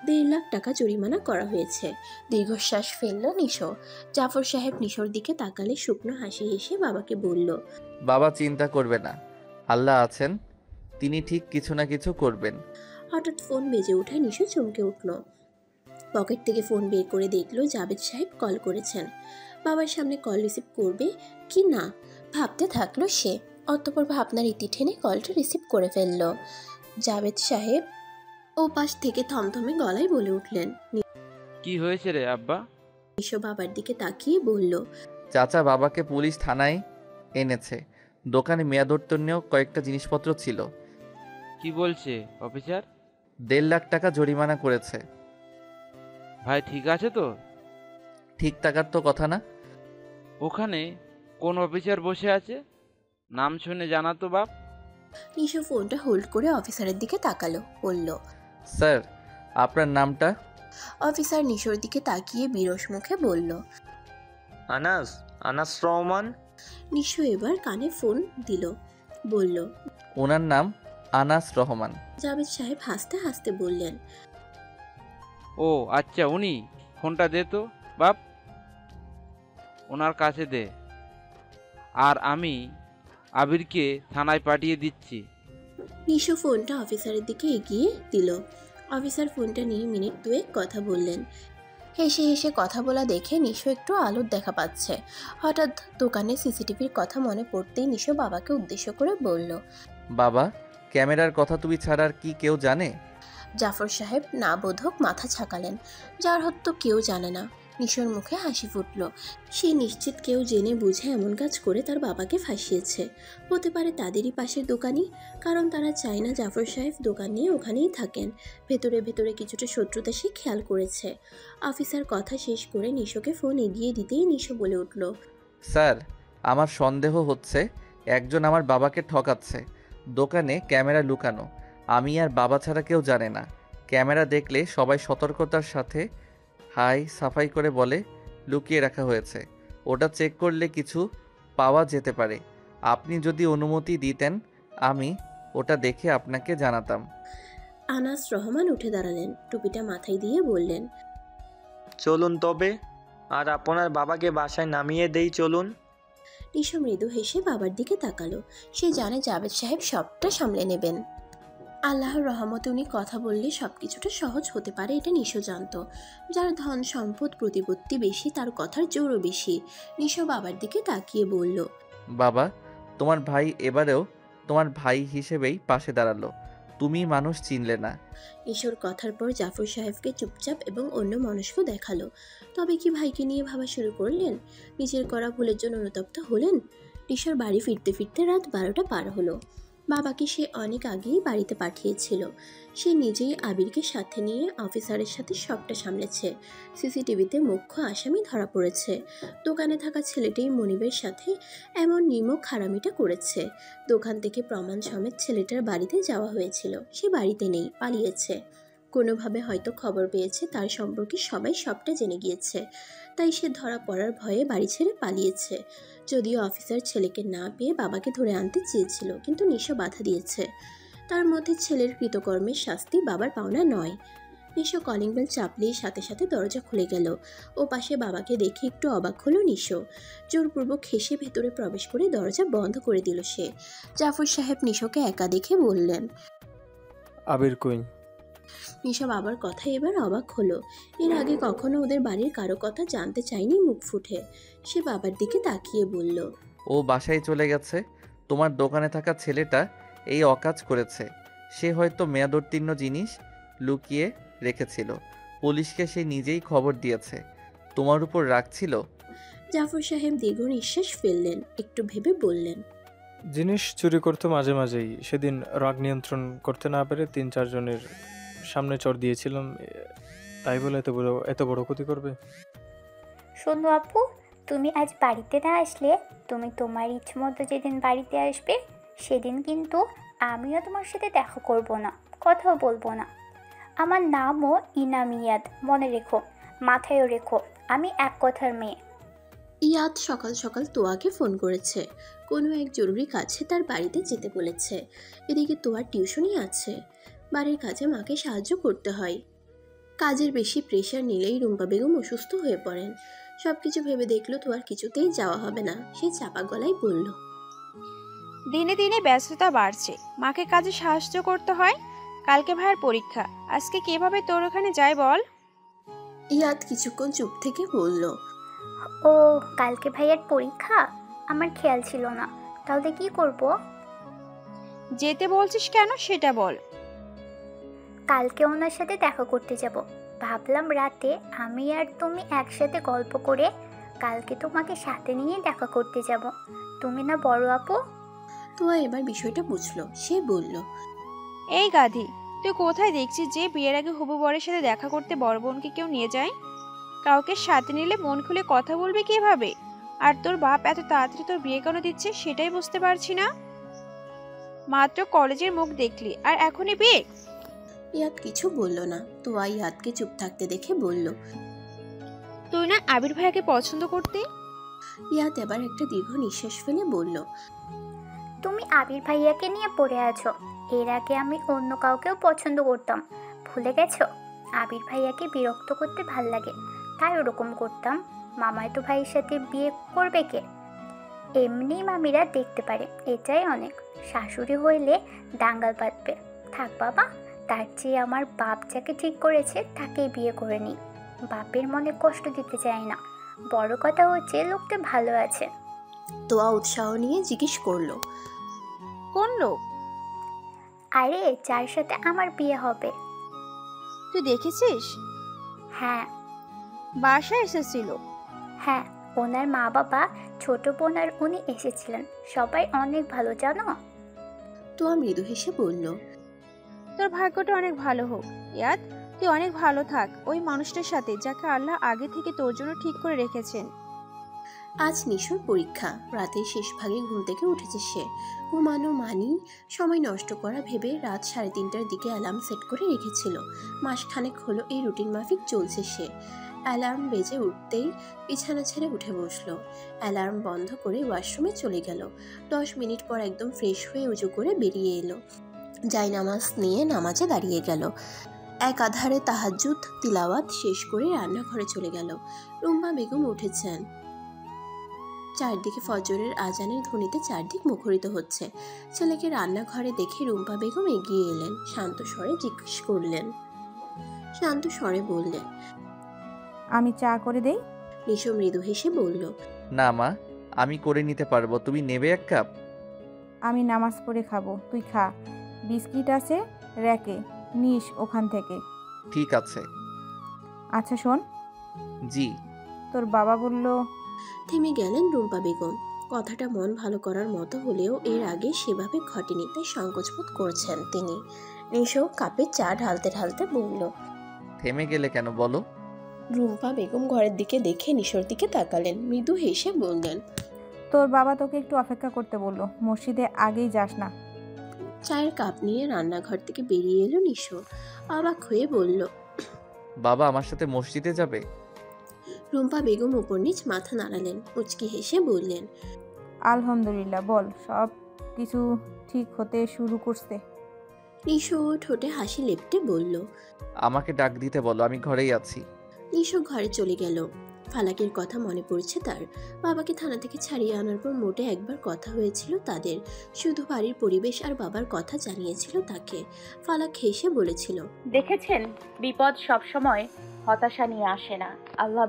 1.5 লাখ টাকা জরিমানা করা হয়েছে। দীর্ঘশ্বাস ফেলল নিশো। জাফর সাহেব নিশোর দিকে তাকালে শুকনো হাসি হেসে বাবাকে বলল। বাবা চিন্তা করবে না, আল্লাহ আছেন, তিনি ঠিক কিছু না কিছু করবেন। হঠাৎ ফোন বেজে ওঠায় নিশো চমকে উঠল। পকেট থেকে ফোন বের করে দেখলো জাভেদ সাহেব কল করেছেন। বাবার সামনে কল রিসিভ করবে কি না ভাবতে থাকলো সে। অতঃপর ভাবনার ইতি টেনে কলটা রিসিভ করে ফেলল। জাভেদ সাহেব ও পাশ থেকে থমথমে গলায় বলে উঠলেন। কি হয়েছে রে আব্বা? নিশো বাবার দিকে তাকিয়ে বলল। চাচা বাবাকে পুলিশ থানায় এনেছে, দোকানে মেয়াদোত্তীর্ণ কয়েকটা জিনিসপত্র ছিল। কি বলছে অফিসার? 1.5 লাখ টাকা জরিমানা করেছে। ভাই ঠিক আছে তো? ঠিক টাকার তো কথা না। ওখানে কোন অফিসার বসে আছে? নাম শুনে জানা তো বাপ। নিশো ফোনটা হোল্ড করে অফিসারের দিকে তাকালো, বলল। স্যার আপনার নামটা? অফিসার নিশোর দিকে তাকিয়ে বিরস মুখে বলল। আনাস রহমান। নিশো এবার কানে ফোন দিল, বলল। ওনার নাম আনাস রহমান। জাভেদ সাহেব হাসতে হাসতে বললেন। ও আচ্ছা, উনি। ফোনটা দে তো বাপ, ওনার কাছে দে, আর আমি আবিরকে থানায় পাঠিয়ে দিচ্ছি। নিশো ফোনটা অফিসারের দিকে এগিয়ে দিল। অফিসার ফোনটা নিয়ে মিনিট 2 কথা বললেন। হেসে হেসে কথা বলা দেখে নিশো একটু আলোর দেখা পাচ্ছে। হঠাৎ দোকানে সিসিটিভির কথা মনে পড়তেই নিশো বাবাকে উদ্দেশ্য করে বলল। বাবা, ক্যামেরার কথা তুমি ছাড়া আর কি কেউ জানে? জাফর সাহেব না বোধক মাথা ছাকালেন। যার হয়তো কেউ জানে না। নিশোর মুখে হাসি ফুটল। সে নিশ্চিত কেউ জেনে বুঝে এমন কাজ করে তার বাবাকে ফাঁসিয়েছে। হতে পারে তাদেরই পাশের দোকানই, কারণ তারা চায় না জাফর সাহেব দোকান নিয়ে ওখানেই থাকেন। ভেতরে ভেতরে কিছুটা শত্রুতা সে খেয়াল করেছে। অফিসার কথা শেষ করে নিশোকে ফোন এগিয়ে দিতেই নিশো বলে উঠল। স্যার আমার সন্দেহ হচ্ছে একজন আমার বাবাকে ঠকাচ্ছে। দোকানে ক্যামেরা লুকানো, আমি আর বাবা ছাড়া কেউ জানে না। ক্যামেরা দেখলে সবাই সতর্কতার সাথে হাই সাফাই করে বলে লুকিয়ে রাখা হয়েছে। ওটা চেক করলে কিছু পাওয়া যেতে পারে। আপনি যদি অনুমতি দিতেন আমি ওটা দেখে আপনাকে জানাতাম। আনাস রহমান উঠে দাঁড়ালেন, টুপিটা মাথায় দিয়ে বললেন। চলুন তবে, আর আপনার বাবাকে বাসায় নামিয়ে দেই, চলুন। নিশো মৃদু হেসে বাবার দিকে তাকালো। সে জানে জাভেদ সাহেব সবটা সামলে নেবেন। আল্লাহর রহমতে উনি কথা বললে সবকিছুটা সহজ হতে পারে, এটা নিশো জানত। যার ধন সম্পদ প্রতিপত্তি বেশি তার কথার জোরও বেশি। নিশো বাবার দিকে তাকিয়ে বলল। বাবা, তোমার ভাই এবারেও তোমার ভাই হিসেবেই পাশে দাঁড়ালো, তুমি মানুষ চিনলে না। নিশোর কথার পর জাফর সাহেবকে চুপচাপ এবং অন্য মনস্ক দেখালো। তবে কি ভাইকে নিয়ে ভাবা শুরু করলেন? নিজের করা ভুলের জন্য অনুতপ্ত হলেন? নিশোর বাড়ি ফিরতে ফিরতে রাত 12টা পার হলো। বাবাকে সে অনেক আগেই বাড়িতে পাঠিয়েছিল। সে নিজেই আবিরকে সাথে নিয়ে অফিসারের সাথে সবটা সামলেছে। সিসিটিভিতে মুখ্য আসামি ধরা পড়েছে। দোকানে থাকা ছেলেটাই মনিবের সাথে এমন নির্মম খারামিটা করেছে। দোকান থেকে প্রমাণ সমেত ছেলেটার বাড়িতে যাওয়া হয়েছিল, সে বাড়িতে নেই, পালিয়েছে। কোনোভাবে হয়তো খবর পেয়েছে তার সম্পর্কে সবাই সবটা জেনে গিয়েছে, তাই সে ধরা পড়ার ভয়ে বাড়ি ছেড়ে পালিয়েছে। যদিও অফিসার ছেলেকে না পেয়ে বাবাকে ধরে আনতে চেয়েছিল, কিন্তু নিশো বাধা দিয়েছে। তার মধ্যে ছেলের কৃতকর্মের শাস্তি বাবার পাওনা নয়। নিশো কলিং বেল চাপলেই সাথে সাথে দরজা খুলে গেল। ও পাশে বাবাকে দেখে একটু অবাক হলো নিশো। জোরপূর্বক হেসে ভেতরে প্রবেশ করে দরজা বন্ধ করে দিল সে। জাফর সাহেব নিশোকে একা দেখে বললেন, আবির কই? নিশা বাবার কথায় এবার অবাক হলো। এর আগে কখনো ওদের বাড়ির কারো কথা জানতে চায়নি মুখ ফুটে। সে বাবার দিকে তাকিয়ে বলল, ও বাসায় চলে গেছে। তোমার দোকানে থাকা ছেলেটা এই অকাজ করেছে। সে হয়তো মেয়াদোত্তীর্ণ জিনিস লুকিয়ে রেখেছিল। পুলিশকে সে নিজেই খবর দিয়েছে। তোমার উপর রাখছিল। জাফর সাহেব দীর্ঘ নিঃশ্বাস ফেললেন, একটু ভেবে বললেন, জিনিস চুরি করতো মাঝে মাঝেই। সেদিন রাগ নিয়ন্ত্রণ করতে না পেরে 3-4 জনের সামনে চড় দিয়েছিলাম। তাই বলে এত বড় ক্ষতি করবে? শোনো আপু, তুমি আজ বাড়িতে না আসলে, তুমি তোমার ইচ্ছে মতো যেদিন বাড়িতে আসবে সেদিন কিন্তু আমিও তোমার সাথে দেখা করব না, কথাও বলবো না। আমার নামও ইনামিয়াদ, মনে রেখো, মাথায়ও রেখো, আমি এক কথার মেয়ে। ইয়াদ সকাল সকাল তোয়াকে ফোন করেছে। কোনো এক জরুরি কাজে তার বাড়িতে যেতে বলেছে। এদিকে তোয়ার টিউশনই আছে। বাড়ির কাজে মাকে সাহায্য করতে হয়। কাজের বেশি প্রেশার নিলেই রুম্পা বেগম অসুস্থ হয়ে পড়েন। সব কিছু ভেবে দেখলো তোয়ার কিছুতেই যাওয়া হবে না। সে চাপা গলায় বলল, দিনে দিনে ব্যস্ততা বাড়ছে, মাকে কাজে সাহায্য করতে হয়। কালকে ভাইয়ের পরীক্ষা, আজকে কিভাবে তোর ওখানে যাই বল? ইয়াদ কিছুক্ষণ চুপ থেকে বলল, ও, কালকে ভাইয়ার পরীক্ষা? আমার খেয়াল ছিল না, তাহলে কি করব? যেতে বলছিস কেন সেটা বল। কালকে ওনার সাথে দেখা করতে যাব। ভাবলাম রাতে আমি আর তুমি একসাথে গল্প করে কালকে তোমাকে সাথে নিয়ে দেখা করতে যাব। তুমি না বড় আপু? তোয়া এবার বিষয়টা বুঝলো। সে বলল, এই গাধি, তুই কোথায় দেখছিস যে বিয়ের আগে হবু বরের সাথে দেখা করতে বড় বোনকে কেউ নিয়ে যায়? কাউকে সাথে নিলে মন খুলে কথা বলবি কিভাবে? আর তোর বাপ এত তাড়াতাড়ি তোর বিয়ে কেন দিচ্ছে সেটাই বুঝতে পারছি না। মাত্র কলেজের মুখ দেখলি আর এখনই বিয়ে? ইয়াদ কিছু বলল না। তোয়া ইয়াদকে চুপ থাকতে দেখে বলল, তুই না আবির ভাইয়াকে পছন্দ করতে? ইয়াদ এবার একটা দীর্ঘ নিঃশ্বাস ফেলে বলল, তুমি আবির ভাইয়াকে নিয়ে পড়ে আছো। এর আগে আমি অন্য কাউকেও পছন্দ করতাম, ভুলে গেছো? আবির ভাইয়াকে বিরক্ত করতে ভাল লাগে, তাই ওরকম করতাম। মামাতো ভাইয়ের সাথে বিয়ে করবে কে? এমনি মামিরা দেখতে পারে, এটাই অনেক। শাশুড়ি হইলে দাঙ্গাল বাঁধবে। থাক বাবা, তার চেয়ে আমার বাপ যাকে ঠিক করেছে তাকেই বিয়ে করে নিই। বাপের মনে কষ্ট দিতে চাই না। বড় কথা হচ্ছে লোকটা ভালো আছে। তোয়া উৎসাহ নিয়ে জিজ্ঞেস করলো, কোন লোক? আরে, যার সাথে আমার বিয়ে হবে। তুই দেখেছিস? হ্যাঁ বাসায় এসেছিল? হ্যাঁ, ওনার মা বাবা, ছোট বোন আর উনি এসেছিলেন। সবাই অনেক ভালো জানো। তোয়া মৃদু হেসে বলল, তোর ভাগ্যটা অনেক ভালো হোক ইয়াদ। তুই অনেক ভালো থাক ওই মানুষটার সাথে যাকে আল্লাহ আগে থেকে তোর জন্য ঠিক করে রেখেছেন। আজ নিশোর পরীক্ষা। রাতের শেষ ভাগে ঘুম থেকে উঠেছে সে। ঘুমানো মানি সময় নষ্ট করা ভেবে রাত 3:30টার দিকে অ্যালার্ম সেট করে রেখেছিল। মাসখানেক হলো এই রুটিন মাফিক চলছে সে। অ্যালার্ম বেজে উঠতেই বিছানা ছেড়ে উঠে বসলো। অ্যালার্ম বন্ধ করে ওয়াশরুমে চলে গেল। 10 মিনিট পর একদম ফ্রেশ হয়ে উজু করে বেরিয়ে এলো। নামাজ নিয়ে নামাজে দাঁড়িয়ে গেল। এক আধারে তাহাজ্জুদ তিলাওয়াত শেষ করে রান্নাঘরে চলে গেল। রুম্পা বেগম উঠেছেন। চারদিকে ফজরের আজানের ধ্বনিতে চারদিক মুখরিত হচ্ছে। ছেলেকে রান্নাঘরে দেখে রুম্পা বেগম এগিয়ে এলেন। শান্ত স্বরে জিজ্ঞেস করলেন, শান্ত স্বরে বললেন, আমি চা করে দেই? নিশো মৃদু হেসে বলল, না মা, আমি করে নিতে পারবো। তুমি নেবে 1 কাপ? আমি নামাজ পড়ে খাবো, তুই খা। বিস্কিট আছে র্যাকে, নিস ওখান থেকে। ঠিক আছে। আচ্ছা শোন, জি। তোর বাবা বলল। থেমে গেলেন রুম্পা বেগম। কথাটা মন ভালো করার মতো হলেও এর আগে সেভাবে ঘটেনি, তাই সংকোচবোধ করছেন তিনি। নিশো কাপে চা ঢালতে ঢালতে বলল। থেমে গেলে কেন বলো? রুম্পা বেগম ঘরের দিকে দেখে নিশোর দিকে তাকালেন, মৃদু হেসে বললেন, তোর বাবা তোকে একটু অপেক্ষা করতে বললো, মসজিদে আগেই যাস না। চায়ের কাপ নিয়ে রান্নাঘর থেকে বেরিয়ে এলো নিশো, অবাক হয়ে বলল, বাবা আমার সাথে মসজিদে যাবে? রুম্পা বেগম উপর নিচ মাথা নাড়ালেন, মুচকি হেসে বললেন, আলহামদুলিল্লাহ, বল সব কিছু ঠিক হতে শুরু করছে। নিশো ঠোঁটে হাসি লেপ্টে বলল। আমাকে ডাক দিতে বলো, আমি ঘরেই আছি। নিশো ঘরে চলে গেল। ফালাকের কথা মনে পড়ছে তার। বাবাকে থানা থেকে ছাড়িয়ে আনার পর মোটে একবার কথা হয়েছিল তাদের, শুধু বাড়ির পরিবেশ আর বাবার কথা জানিয়েছিল তাকে। ফালাক হেসে বলেছিল, দেখেছেন, বিপদ সবসময় হতাশা নিয়ে আসে না। আল্লাহ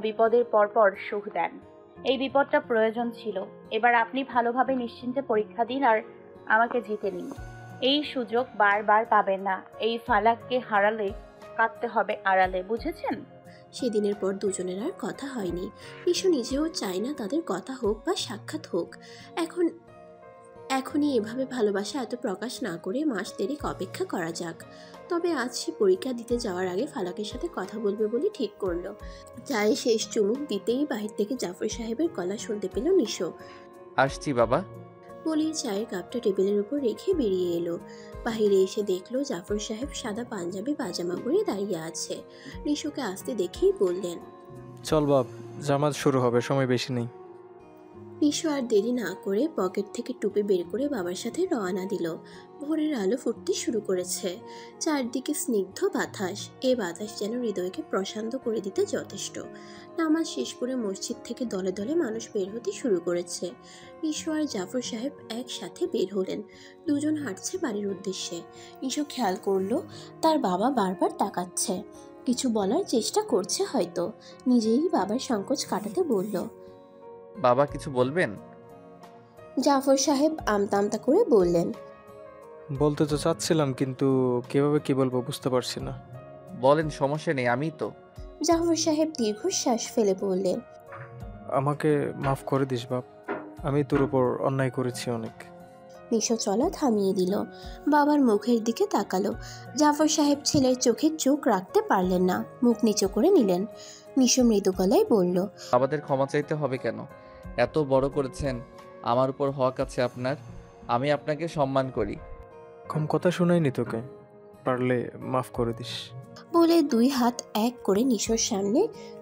বিপদের পর পর সুখ দেন। এই বিপদটা প্রয়োজন ছিল। এবার আপনি ভালোভাবে নিশ্চিন্তে পরীক্ষা দিন আর আমাকে জিতে নিন। এই সুযোগ বারবার পাবেন না। এই ফালাককে হারালে কাঁদতে হবে আড়ালে, বুঝেছেন? সেদিনের পর দুজনের আর কথা হয়নি। নিশো নিজেও চায় না তাদের কথা হোক বা সাক্ষাৎ হোক। এখনই এভাবে ভালোবাসা এত প্রকাশ না করে মাস দেরিক অপেক্ষা করা যাক। তবে আজ সে পরীক্ষা দিতে যাওয়ার আগে ফালাকের সাথে কথা বলবে বলে ঠিক করলো। চায়ে শেষ চুমুক দিতেই বাহির থেকে জাফর সাহেবের গলা শুনতে পেল নিশো। আসছি বাবা। বলেই চায়ের কাপটা টেবিলের উপর রেখে বেরিয়ে এলো। বাহিরে এসে দেখলো জাফর সাহেব সাদা পাঞ্জাবি পাজামা পরে দাঁড়িয়ে আছে। নিশোকে আসতে দেখেই বললেন, চল বাপ, জামাত শুরু হবে, সময় বেশি নেই। নিশো আর দেরি না করে পকেট থেকে টুপি বের করে বাবার সাথে রওনা দিল। ভোরের আলো ফুটতে শুরু করেছে। চারদিকে স্নিগ্ধ বাতাস। এই বাতাস যেন হৃদয়কে প্রশান্ত করে দিতে যথেষ্ট। নামাজ শেষ করে মসজিদ থেকে দলে দলে মানুষ বের হতে শুরু করেছে। নিশো আর জাফর সাহেব একসাথে বের হলেন। দুজন হাঁটছে বাড়ির উদ্দেশ্যে। নিশো খেয়াল করলো তার বাবা বারবার তাকাচ্ছে, কিছু বলার চেষ্টা করছে হয়তো। নিজেই বাবার সংকোচ কাটাতে বলল, বাবা কিছু বলবেন? জাফর সাহেব আমতা আমতা করে বললেন, বলতে তো চাচ্ছিলাম, কিন্তু কিভাবে কি বলবো বুঝতে পারছি না। বলেন, সমস্যা নেই, আমিই তো। জাফর সাহেব দীর্ঘশ্বাস ফেলে বললেন, আমাকে মাফ করে দিস বাপ, আমি তোর উপর অন্যায় করেছি অনেক। নিশো চলা থামিয়ে দিল। বাবার মুখের দিকে তাকালো। জাফর সাহেব ছেলের চোখে চোখ রাখতে পারলেন না, মুখ নিচু করে নিলেন। নিশো মৃদু গলায় বলল, বাবাদের ক্ষমা চাইতে হবে কেন? এত বড় করেছেন, আমার উপর হক আছে আপনার। আমি আপনাকে সম্মান করি। কম কথা শোনাইনি তোকে, পারলে মাফ করে দিস। বলে দুই হাত এক করে নিশোর সামনে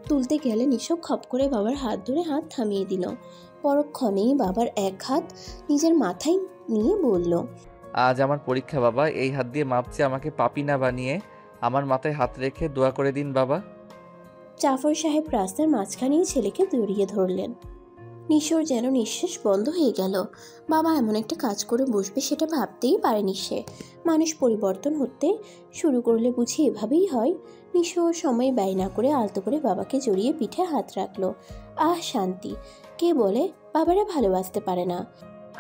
তুলতে গেলে নিশো খপ করে বাবার হাত ধরে হাত থামিয়ে দিল। পরক্ষণেই বাবার এক হাত নিজের মাথায় নিয়ে বলল, আজ আমার পরীক্ষা বাবা, এই হাত দিয়ে মাপছে, আমাকে পাপী না বানিয়ে আমার মাথায় হাত রেখে দোয়া করে দিন বাবা। জাফর সাহেব রাস্তার মাঝখানেই ছেলেকে জড়িয়ে ধরলেন। নিশোর যেন নিঃশ্বাস বন্ধ হয়ে গেল। বাবা এমন একটা কাজ করে বসবে সেটা ভাবতেই পারেনি সে। মানুষ পরিবর্তন হতে শুরু করলে বুঝি এভাবেই হয়। নিশো সময় ব্যয় না করে আলতো করে বাবাকে জড়িয়ে পিঠে হাত রাখলো। আহ শান্তি! কে বলে বাবারা ভালোবাসতে পারে না?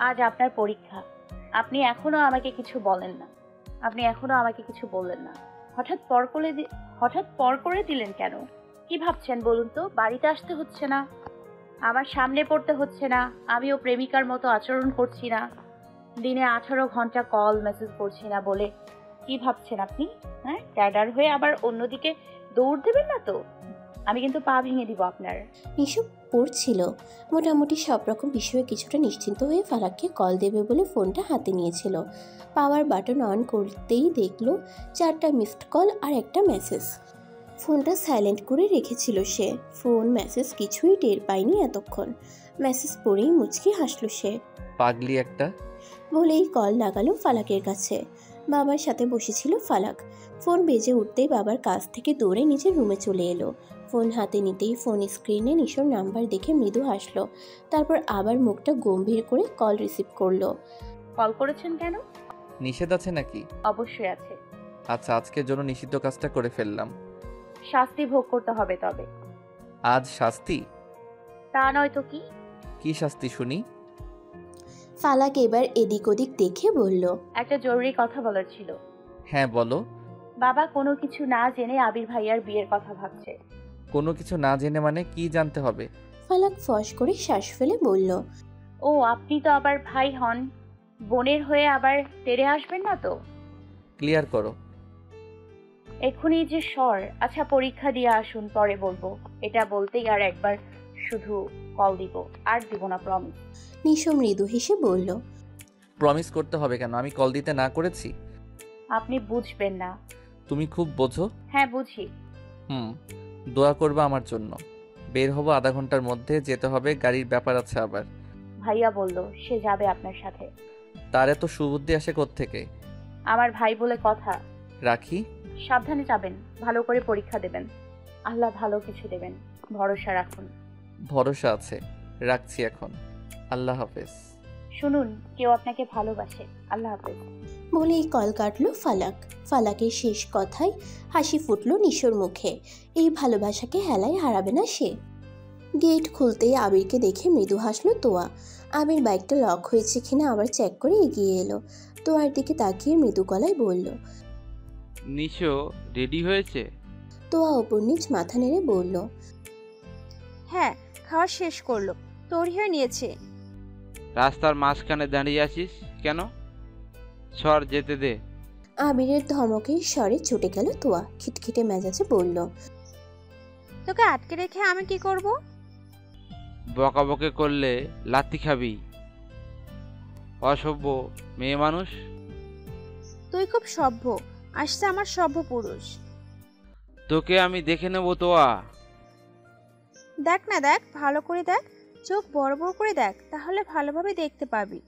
আজ আপনার পরীক্ষা। আপনি এখনো আমাকে কিছু বলেন না। আপনি এখনো আমাকে কিছু বললেন না। হঠাৎ পর করে দিলেন কেন? কি ভাবছেন বলুন তো? বাড়িতে আসতে হচ্ছে না, আমার সামনে পড়তে হচ্ছে না, আমিও প্রেমিকার মতো আচরণ করছি না, দিনে 18 ঘন্টা কল মেসেজ করছি না বলে কি ভাবছেন আপনি? হ্যাঁ, ট্যাডার হয়ে আবার অন্যদিকে দৌড় দেবেন না তো? আমি কিন্তু পা ভেঙে দিব আপনার। নিশো পড়ছিল। মোটামুটি সব রকম বিষয়ে কিছুটা নিশ্চিন্ত হয়ে ফালাককে কল দেবে বলে ফোনটা হাতে নিয়েছিল। পাওয়ার বাটন অন করতেই দেখলো 4টা মিসড কল আর একটা মেসেজ। ফোনটা সাইলেন্ট করে রেখেছিল সে। ফোন মেসেজ কিছুই টের পায়নি এতক্ষণ। মেসেজ পড়েই মুচকি হাসলো সে। পাগলি একটা। বলেই কল লাগালো ফালাকের কাছে। বাবার সাথে বসেছিল ফালাক। ফোন বেজে উঠতেই বাবার কাছ থেকে দৌড়ে নিজের রুমে চলে এলো। ফোন হাতে নিতেই ফোন স্ক্রিনে নিশোর নাম্বার দেখে মৃদু হাসলো। তারপর আবার মুখটা গম্ভীর করে কল রিসিভ করলো। কল করেছেন কেন? নিষেধ আছে নাকি? অবশ্যই আছে। আচ্ছা, আজকের জন্য নিষিদ্ধ কাজটা করে ফেললাম। শাস্তি ভোগ করতে হবে তবে। আজ শাস্তি? তা নয় তো কি? কি শাস্তি শুনি? ফালাক এবার এদিক ওদিক দেখে বলল, একটা জরুরি কথা বলার ছিল। হ্যাঁ বলো। বাবা কোনো কিছু না জেনে আবির ভাইয়ার বিয়ের কথা ভাবছে। কোনো কিছু না জেনে মানে কি জানতে হবে? ফালাক ফস করে শ্বাস ফেলে বলল, ও আপনি তো আবার ভাই হন, বোনের হয়ে আবার তেড়ে আসবেন না তো? ক্লিয়ার করো। এক্ষুনি যে সর। আচ্ছা পরীক্ষা দিয়ে আসুন, পরে বলবো। এটা বলতেই আর একবার শুধু কল দিব, আর দিব না প্রমিস। নিশো মৃদু হেসে বলল, প্রমিস করতে হবে কেন? আমি কল দিতে না করেছি? আপনি বুঝবেন না। তুমি খুব বোঝো। হ্যাঁ বুঝি। দোয়া করবা আমার জন্য। বের হবো আধা ঘন্টার মধ্যে, যেতে হবে, গাড়ির ব্যাপার আছে আবার। ভাইয়া বলল সে যাবে আপনার সাথে। তার এত সুবুদ্ধি আসে কোত্থেকে? আমার ভাই বলে কথা। রাখি। সাবধানে যাবেন, ভালো করে পরীক্ষা দেবেন, আল্লাহ ভালো কিছু দেবেন, ভরসা রাখুন। ভরসা আছে, রাখছি এখন। আল্লাহ হাফেজ। শুনুন, কেউ আপনাকে ভালোবাসে। আল্লাহ হাফেজ। বলেই কল কাটলো ফালাক। ফালাকের শেষ কথায় হাসি ফুটল নিশোর মুখে। এই ভালোবাসাকে হেলায় হারাবে না সে। গেট খুলতেই আবিরকে দেখে মৃদু হাসলো তোয়া। আবির বাইকটা লক হয়েছে কিনা আবার চেক করে এগিয়ে এলো। তোয়ার দিকে তাকিয়ে মৃদু গলায় বলল, নিশো রেডি হয়েছে? তোয়া ওপর নিচ মাথা নেড়ে বলল, হ্যাঁ, খাওয়া শেষ করলো, তৈরি হয়ে নিয়েছে। রাস্তার মাঝখানে দাঁড়িয়ে আছিস কেন? সর, যেতে দে। আবিরের ধমকের স্বরে ছুটে গেল তোয়া। খিটখিটে মেজাজে বলল, তোকে আটকে রেখে আমি কি করব? বকাবকে করলে লাথি খাবি। অসভ্য মেয়ে মানুষ। তুই খুব সভ্য, আসছে আমার সভ্য পুরুষ। তোকে আমি দেখে নেবো তোয়া। দেখ না, দেখ, ভালো করে দেখ, চোখ বড় বড় করে দেখ, তাহলে ভালোভাবে দেখতে পাবি।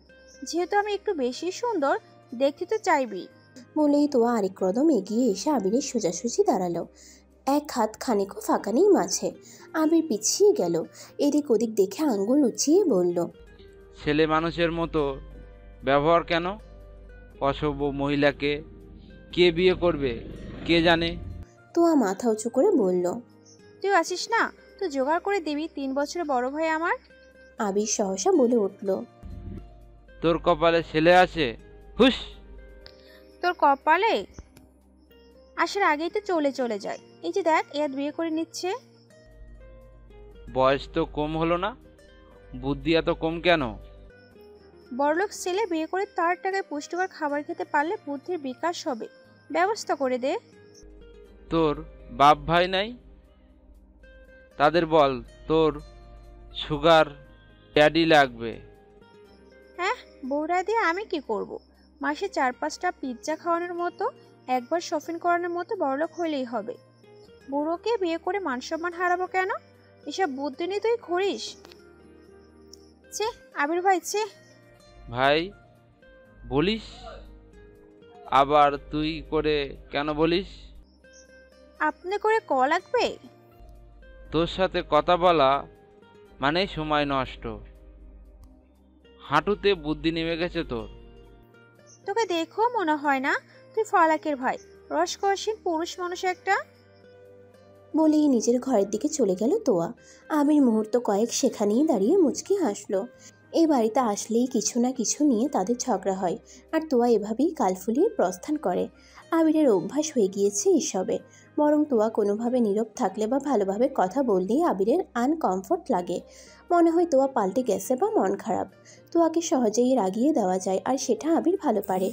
যেহেতু আমি একটু বেশি সুন্দর, দেখতে তো চাইবি। বলেই তোয়া আরেক কদম এগিয়ে এসে আবিরের সোজাসুজি দাঁড়ালো। এক হাত খানিকও ফাঁকা নেই মাঝে। আবির পিছিয়ে গেল। এদিক ওদিক দেখে আঙ্গুল উঁচিয়ে বলল, ছেলে মানুষের মতো ব্যবহার কেন? অসভ্য মহিলাকে কে বিয়ে করবে কে জানে? তোয়া মাথা উঁচু করে বলল, তুই আসিস না, তুই জোগাড় করে দিবি 3 বছরের বড় ভাই আমার। আবির সহসা বলে উঠল, তোর কপালে ছেলে আছে? হুস। তোর কপালে আসার আগেই তো চলে যায়। এই যে দেখ, এর বিয়ে করে নিচ্ছে। বয়স তো কম হলো না, বুদ্ধি এত কম কেন? বড়লোক ছেলে বিয়ে করে তার টাকায় পুষ্টিকর খাবার খেতে পারলে বুদ্ধির বিকাশ হবে, ব্যবস্থা করে দে। তোর বাপ ভাই নাই? তাদের বল তোর সুগার ড্যাডি লাগবে। হ্যাঁ, বউরা দিয়ে আমি কি করব? মাসে 4-5টা পিৎজা খাওয়ানোর মতো, একবার শপিং করানোর মতো বড়লোক হইলেই হবে। বুড়োকে বিয়ে করে মান সম্মান হারাবো কেন? এসব বুদ্ধি নিয়ে তুই করিস? চে আবির ভাই, চে। ভাই বলিস, আবার তুই করে কেন বলিস? আপনি করে ক লাগবে? তোর সাথে কথা বলা মানে সময় নষ্ট। হাঁটুতে বুদ্ধি নেমে গেছে তোর। তোকে দেখো মনে হয় না তুই ফালাকের ভাই, রসকসীন পুরুষ মানুষ একটা। বলেই নিজের ঘরের দিকে চলে গেল তোয়া। আবির মুহূর্ত কয়েক সেখানেই দাঁড়িয়ে মুচকি হাসলো। এই বাড়িতে আসলেই কিছু না কিছু নিয়ে তাদের ঝগড়া হয়, আর তোয়া এভাবেই কাল ফুলিয়ে প্রস্থান করে। আবিরের অভ্যাস হয়ে গিয়েছে এসবে। বরং তোয়া কোনোভাবে নীরব থাকলে বা ভালোভাবে কথা বললেই আবিরের আনকমফোর্ট লাগে। মনে হয় তোয়া পাল্টে গেছে বা মন খারাপ। তোয়াকে সহজেই রাগিয়ে দেওয়া যায়, আর সেটা আবির ভালো পারে।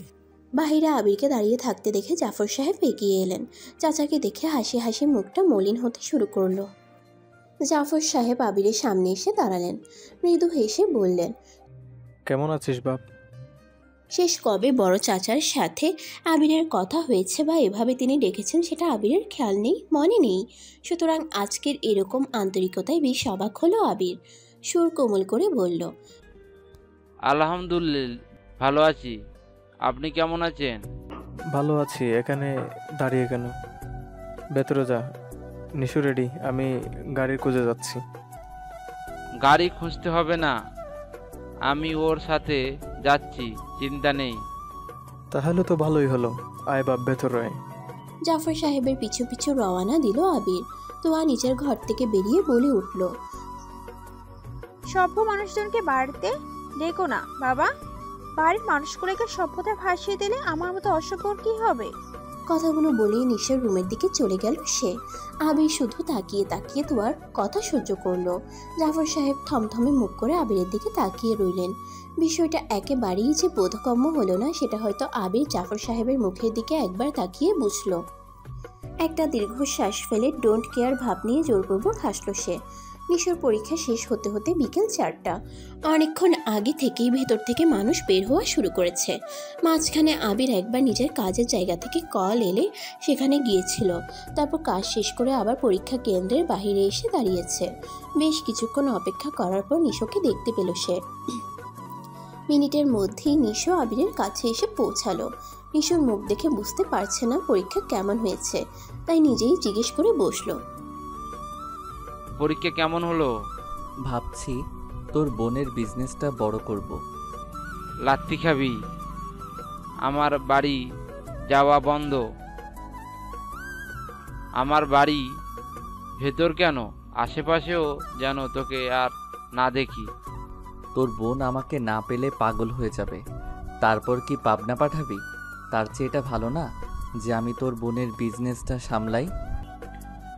বাহিরে আবিরকে দাঁড়িয়ে থাকতে দেখে জাফর সাহেব এগিয়ে এলেন। চাচাকে দেখে হাসি হাসি মুখটা মলিন হতে শুরু করলো। জাফর সাহেব আবিরের সামনে এসে দাঁড়ালেন। মৃদু হেসে বললেন, কেমন আছিস বাপ? শেষ কবে বড় চাচার সাথে আবিরের কথা হয়েছে বা এভাবে তিনি ডেকেছেন সেটা আবিরের খেয়াল নেই, মনে নেই। সুতরাং আজকের এরকম আন্তরিকতায় বেশ অবাক হলো আবির। সুর কোমল করে বলল, আলহামদুলিল্লাহ ভালো আছি। আপনি কেমন আছেন? ভালো আছি। এখানে দাঁড়িয়ে কেন? ভেতরে যা। নিশু রেডি, আমি গাড়ির খুঁজে যাচ্ছি। গাড়ি খুঁজতে হবে না, আমি ওর সাথে যাচ্ছি, চিন্তা নেই। তাহলে তো ভালোই হলো। আয় বাপ, ভেতরে আয়। জাফর সাহেবের পিছু পিছু রওয়ানা দিল আবির। তোয়া নিজের ঘর থেকে বেরিয়ে বলে উঠল, সভ্য মানুষজনকে বাড়িতে ডেকো না বাবা। বাড়ির মানুষগুলোকে সভ্যতা ভাসিয়ে দিলে আমার মতো অসভ্যর কি হবে? কথাগুলো বলেই নিশার রুমের দিকে চলে গেল সে। আবির শুধু তাকিয়ে তাকিয়ে তোয়ার কথা সহ্য করলো। জাফর সাহেব থমথমে মুখ করে আবিরের দিকে তাকিয়ে রইলেন। বিষয়টা একেবারেই যে বোধগম্য হলো না সেটা হয়তো আবির জাফর সাহেবের মুখের দিকে একবার তাকিয়ে বুঝলো। একটা দীর্ঘশ্বাস ফেলে ডোন্ট কেয়ার ভাব নিয়ে জোরপূর্বক হাসল সে। নিশোর পরীক্ষা শেষ হতে হতে বিকেল 4টা। অনেকক্ষণ আগে থেকেই ভেতর থেকে মানুষ বের হওয়া শুরু করেছে। মাঝখানে আবির একবার নিজের কাজের জায়গা থেকে কল এলে সেখানে গিয়েছিল। তারপর কাজ শেষ করে আবার পরীক্ষা কেন্দ্রের বাইরে এসে দাঁড়িয়েছে। বেশ কিছুক্ষণ অপেক্ষা করার পর নিশোকে দেখতে পেল সে। মিনিটের মধ্যেই নিশো আবিরের কাছে এসে পৌঁছালো। নিশোর মুখ দেখে বুঝতে পারছে না পরীক্ষা কেমন হয়েছে, তাই নিজেই জিজ্ঞেস করে বসলো। পরীক্ষা কেমন হলো? ভাবছি তোর বোনের বিজনেসটা বড় করব। লাত্তি খাবি? আমার বাড়ি যাওয়া বন্ধ। আমার বাড়ি ভেতর কেন, আশেপাশেও যেন তোকে আর না দেখি। তোর বোন আমাকে না পেলে পাগল হয়ে যাবে। তারপর কি পাবনা পাঠাবি? তার চেয়ে এটা ভালো না যে আমি তোর বোনের বিজনেসটা সামলাই।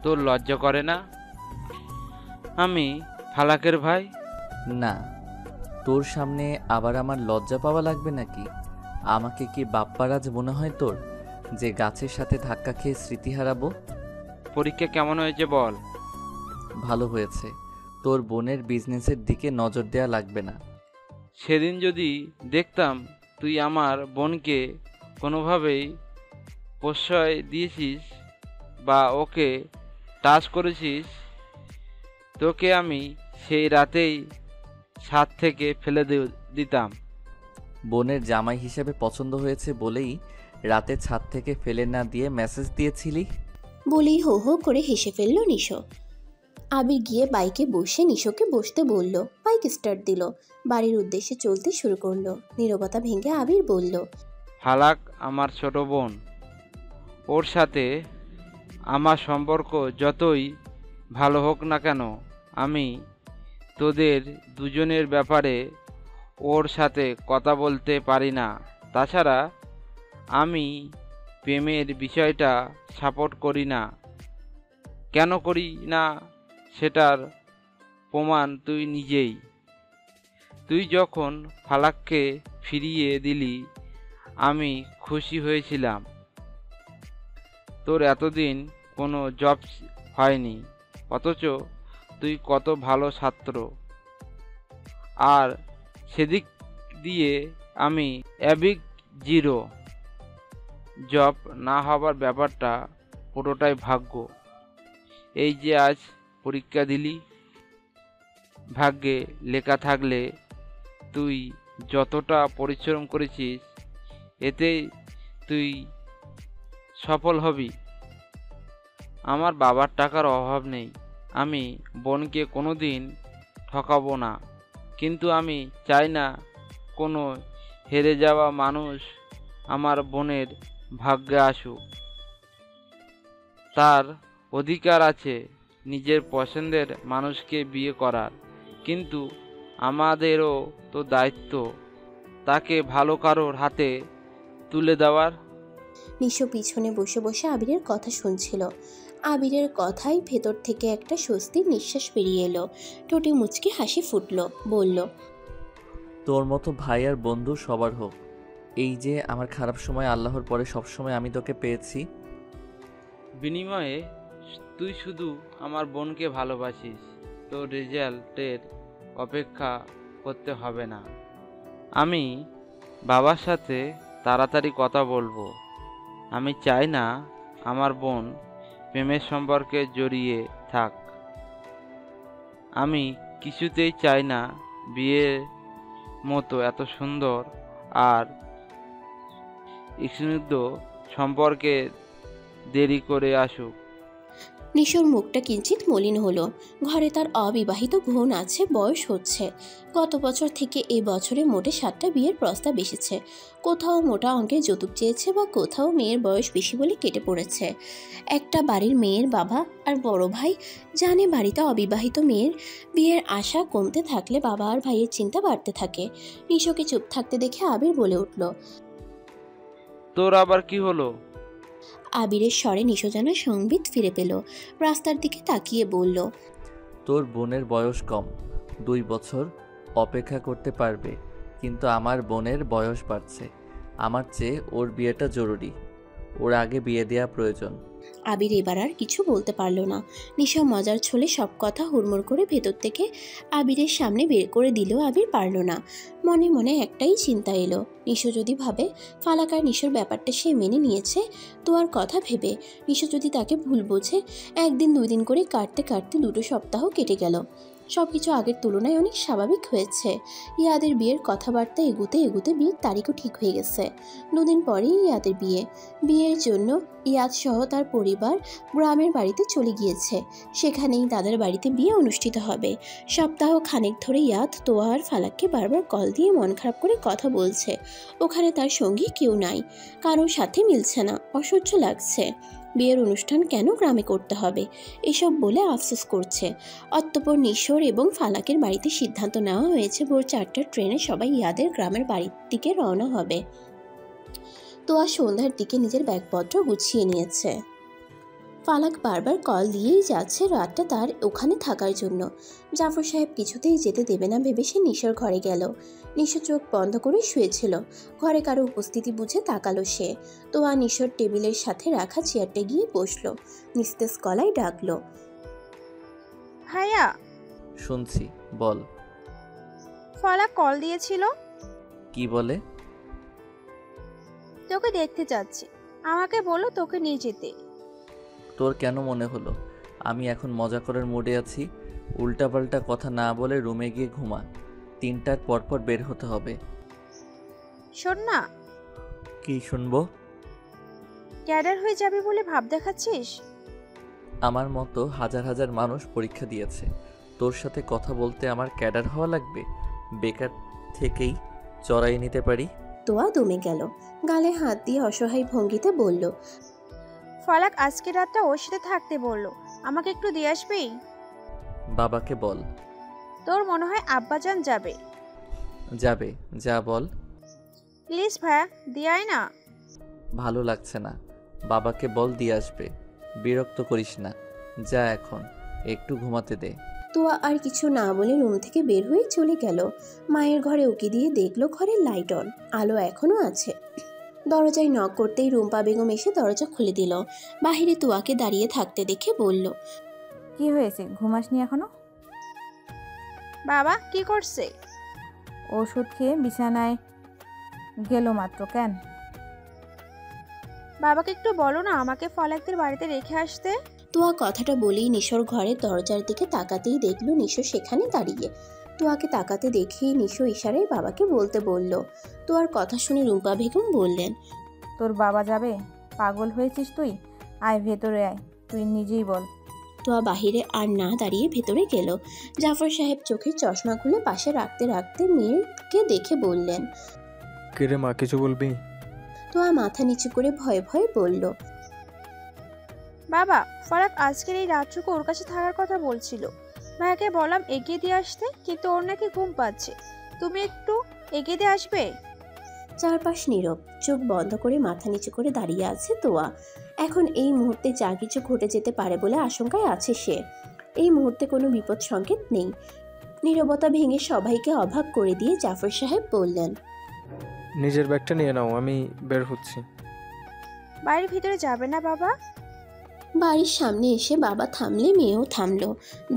তোর লজ্জা করে না? আমি ফালাকের ভাই। না, তোর সামনে আবার আমার লজ্জা পাওয়া লাগবে নাকি? আমাকে কি বাপ্পারাজ মনে হয় তোর, যে গাছের সাথে ধাক্কা খেয়ে স্মৃতি হারাবো? পরীক্ষা কেমন হয়েছে বল। ভালো হয়েছে। তোর বোনের বিজনেসের দিকে নজর দেয়া লাগবে না। সেদিন যদি দেখতাম তুই আমার বোনকে কোনোভাবেই প্রশ্রয় দিয়েছিস বা ওকে টাচ করেছিস, তোকে আমি সেই রাতেই ছাদ থেকে ফেলে দিতাম। বোনের জামাই হিসেবে পছন্দ হয়েছে বলেই রাতে ছাদ থেকে ফেলে না দিয়ে মেসেজ দিয়েছিলি? বলেই হো হো করে হেসে ফেলল নিশো। আবির গিয়ে বাইকে বসে নিশোকে বসতে বলল। বাইক স্টার্ট দিল। বাড়ির উদ্দেশ্যে চলতে শুরু করলো। নীরবতা ভেঙে আবির বলল, ফালাক আমার ছোট বোন। ওর সাথে আমার সম্পর্ক যতই ভালো হোক না কেন, আমি তোদের দুজনের ব্যাপারে ওর সাথে কথা বলতে পারি না। তাছাড়া আমি প্রেমের বিষয়টা সাপোর্ট করি না। কেন করি না সেটার প্রমাণ তুই নিজেই। তুই যখন ফালাককে ফিরিয়ে দিলি আমি খুশি হয়েছিলাম। তোর এতদিন কোনো জব হয়নি, অথচ তুই কত ভালো ছাত্র। আর সেদিক দিয়ে আমি অ্যাবিক জিরো। জব না হবার ব্যাপারটা পুরোটাই ভাগ্য। এই যে আজ পরীক্ষা দিলি, ভাগ্যে লেখা থাকলে তুই যতটা পরিশ্রম করেছিস এতেই তুই সফল হবি। আমার বাবার টাকার অভাব নেই, আমি বোনকে কোনো দিন ঠকাবো না, কিন্তু আমি চাই না কোনো হেরে যাওয়া মানুষ আমার বোনের ভাগ্যে আসুক। তার অধিকার আছে নিজের পছন্দের মানুষকে বিয়ে করার, কিন্তু আমাদেরও তো দায়িত্ব তাকে ভালো কারোর হাতে তুলে দেওয়ার। নিশো পিছনে বসে বসে আবিরের কথা শুনছিল। আবিরের কথাই ভেতর থেকে একটা স্বস্তির নিঃশ্বাস বেরিয়ে এলো। ঠোঁটে মুচকি হাসি ফুটলো। বলল, তোর মতো ভাই আর বন্ধু সবার হোক। এই যে আমার খারাপ সময় আল্লাহর পরে সবসময় আমি তোকে পেয়েছি। বিনিময়ে তুই শুধু আমার বোনকে ভালোবাসিস। তোর রেজাল্টের অপেক্ষা করতে হবে না। আমি বাবার সাথে তাড়াতাড়ি কথা বলবো। আমি চাই না আমার বোন প্রেমের সম্পর্কে জড়িয়ে থাক। আমি কিছুতেই চাই না বিয়ের মতো এত সুন্দর আর স্নিগ্ধ সম্পর্কে দেরি করে আসুক। নিশোর মুখটা কিঞ্চিত মলিন হলো। ঘরে তার অবিবাহিত বোন আছে, বয়স হচ্ছে। গত বছর থেকে এ বছরে মোটে 7টা বিয়ের প্রস্তাব এসেছে। কোথাও মোটা অঙ্কের যৌতুক চেয়েছে বা কোথাও মেয়ের বয়স বেশি বলে কেটে পড়েছে। একটা বাড়ির মেয়ের বাবা আর বড় ভাই জানে বাড়িতে অবিবাহিত মেয়ের বিয়ের আশা কমতে থাকলে বাবা আর ভাইয়ের চিন্তা বাড়তে থাকে। নিশোকে চুপ থাকতে দেখে আবির বলে উঠল, তোর আবার কি হলো? আবিরের স্বরে নিশো যেন সংবিত ফিরে পেল। রাস্তার দিকে তাকিয়ে বলল, তোর বোনের বয়স কম, 2 বছর অপেক্ষা করতে পারবে, কিন্তু আমার বোনের বয়স বাড়ছে। আমার চেয়ে ওর বিয়েটা জরুরি, ওর আগে বিয়ে দেওয়া প্রয়োজন। আবির এবার আর কিছু বলতে পারল না। নিশা মজার ছলে সব কথা হুড়মুড় করে ভেতর থেকে আবিরের সামনে বের করে দিলেও আবির পারল না। মনে মনে একটাই চিন্তা এলো, নিশো যদি ভাবে ফালাক আর নিশোর ব্যাপারটা সে মেনে নিয়েছে, তো আর কথা ভেবে নিশো যদি তাকে ভুল বোঝে। 1 দিন 2 দিন করে কাটতে কাটতে 2 সপ্তাহ কেটে গেল। সব কিছু আগের তুলনায় অনেক স্বাভাবিক হয়েছে। ইয়াদের বিয়ের কথাবার্তা এগুতে এগুতে বিয়ের তারিখও ঠিক হয়ে গেছে। 2 দিন পরেই ইয়াদের বিয়ের জন্য ইয়াদ সহ তার পরিবার গ্রামের বাড়িতে চলে গিয়েছে। সেখানেই তাদের বাড়িতে বিয়ে অনুষ্ঠিত হবে। সপ্তাহ খানেক ধরে ইয়াদ তোয়া আর ফালাককে বারবার কল দিয়ে মন খারাপ করে কথা বলছে। ওখানে তার সঙ্গী কেউ নাই, কারোর সাথে মিলছে না, অসহ্য লাগছে। বিয়ের অনুষ্ঠান কেন গ্রামে করতে হবে এসব বলে আফসোস করছে। অতঃপর নিশোর এবং ফালাকের বাড়িতে সিদ্ধান্ত নেওয়া হয়েছে ভোর 4টার ট্রেনে সবাই ইয়াদের গ্রামের বাড়ির দিকে রওনা হবে। তোয়া সন্ধ্যার দিকে নিজের ব্যাগপত্র গুছিয়ে নিয়েছে। ফালাক বারবার কল দিয়েই যাচ্ছে রাতটা তার ওখানে থাকার জন্য। জাফর সাহেব কিছুতেই যেতে দেবে না ভেবে সে নিশোর ঘরে গেল। নিশো চোখ বন্ধ করে শুয়েছিল। ঘরে কারো উপস্থিতি বুঝে তাকালো সে। তোয়া নিশোর টেবিলের সাথে রাখা চেয়ারটা গিয়ে বসলো। নিস্তেজ গলায় ডাকলো, ভাইয়া। শুনছি, বল। ফালাক কল দিয়েছিল। কি বলে? তোকে দেখতে চাচ্ছে, আমাকে বলো তোকে নিয়ে যেতে। তোর কেন মনে হলো আমি এখন মজা করার মুডে আছি? উল্টাপাল্টা কথা না বলে রুমে গিয়ে ঘুমা। 3টার পরপর বের হতে হবে। শোন না। কি শুনবো? ক্যাডার হয়ে যাবে বলে ভাব দেখাচ্ছিস? আমার মতো হাজার হাজার মানুষ পরীক্ষা দিয়েছে। তোর সাথে কথা বলতে আমার ক্যাডার হওয়া লাগবে? বেকার থেকেই চড়াই নিতে পারি। তোয়া দমে গেল। গালে হাত দিয়ে অসহায় ভঙ্গিতে বলল, ফালাক আজকে রাতটা ওর সাথে থাকতে বললো, আমাকে একটু দিয়ে আসবি? বাবাকে বল। তোর মনে হয় আব্বাজান যাবে? যাবে, যা বল। প্লিজ ভাইয়া, দিয়ে আয় না। ভালো লাগছে না, বাবাকে বল দিয়ে আসবে। বিরক্ত করিস না, যা এখন একটু ঘুমাতে দে। তোয়া আর কিছু না বলে রুম থেকে বের হয়ে চলে গেল। মায়ের ঘরে উকি দিয়ে দেখলো ঘরের লাইট অন, আলো এখনো আছে। দরজায় নক করতেই রুম্পা বেগম এসে দরজা খুলে দিল। বাহিরে তোয়াকে দাঁড়িয়ে থাকতে দেখে বলল, কি হয়েছে, ঘুমাসনি এখনো? বাবা কি করছে? ওষুধ খেয়ে বিছানায় গেল মাত্র। কেন? বাবাকে একটু বলো না আমাকে ফালাকদের বাড়িতে রেখে আসতে। তোয়া কথাটা বলেই নিশোর ঘরের দরজার দিকে তাকাতেই দেখলো নিশো সেখানে দাঁড়িয়ে। তোয়াকে তাকাতে দেখেই নিশো ইশারায় বাবাকে বলতে বলল। তোয়ার কথা শুনে রুম্পা বেগম বললেন, তোর বাবা যাবে? পাগল হয়েছিস তুই? আয় ভেতরে আয়, তুই নিজেই বল। তোয়া বাহিরে আর না দাঁড়িয়ে ভেতরে গেল। জাফর সাহেব চোখের চশমা খুলে পাশে রাখতে রাখতে মেয়েকে দেখে বললেন, কে রে মা, কিছু বলবি? তোয়া মাথা নিচু করে ভয়ে ভয়ে বলল, বাবা ফালাক আজকের এই রাতটুকু ওর কাছে থাকার কথা বলছিল। ভাইয়াকে বললাম এগিয়ে দিয়ে আসতে, কিন্তু ওর নাকি ঘুম পাচ্ছে। তুমি একটু এগিয়ে দিয়ে আসবে? চারপাশ নীরব, চোখ বন্ধ করে মাথা নিচু করে দাঁড়িয়ে আছে তোয়া। এখন এই মুহূর্তে যা কিছু ঘটে যেতে পারে বলে আশঙ্কায় আছে সে। এই মুহূর্তে কোনো বিপদ সংকেত নেই। নীরবতা ভেঙে সবাইকে অবাক করে দিয়ে জাফর সাহেব বললেন, নিজের ব্যাগটা নিয়ে নাও, আমি বের হচ্ছি। বাড়ির ভিতরে যাবে না বাবা? বাড়ির সামনে এসে বাবা থামলে মেয়েও থামলো।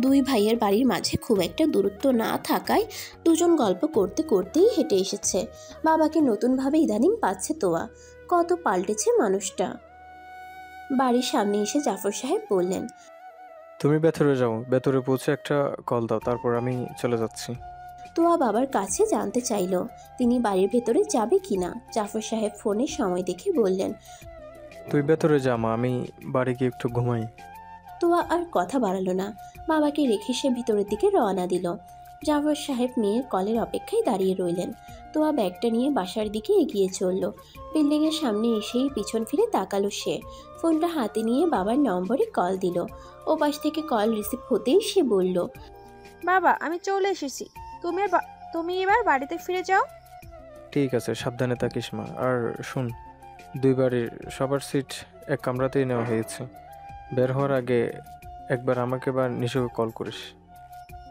2 ভাইয়ের বাড়ির মাঝে খুব একটা দূরত্ব না থাকায় দুজন গল্প করতে করতেই হেঁটে এসেছে। বাবাকে নতুনভাবে ইদানিং পাচ্ছে তোয়া। কত পাল্টেছে মানুষটা। বাড়ির সামনে এসে জাফর সাহেব বললেন, তুমি ভেতরে যাও, ভেতরে পৌঁছে একটা কল দাও, তারপর আমি চলে যাচ্ছি। তোয়া বাবার কাছে জানতে চাইল তিনি বাড়ির ভেতরে যাবে কিনা। জাফর সাহেব ফোনে সময় দেখে বললেন, তুই ভেতরে যা মা, আমি বাড়ি গিয়ে একটু ঘুমাই। তোয়া আর কথা বাড়ালো না। বাবাকে রেখে সে ভিতরের দিকে রওনা দিল। জাফর সাহেব মেয়ের কলের অপেক্ষায় দাঁড়িয়ে রইলেন। তোয়া ব্যাগটা নিয়ে বাসার দিকে এগিয়ে চলল। বিল্ডিংয়ের সামনে এসেই পিছন ফিরে তাকালো সে। ফোনটা হাতে নিয়ে বাবার নম্বরে কল দিল। ও পাশ থেকে কল রিসিভ হতেই সে বলল, বাবা আমি চলে এসেছি, তুমি এবার বাড়িতে ফিরে যাও। ঠিক আছে, সাবধানে থাকিস মা। আর শুন, 2 বাড়ির সবার সিট এক কামরাতেই নেওয়া হয়েছে। বের হওয়ার আগে একবার আমাকে বা নিশোকে কল করিস।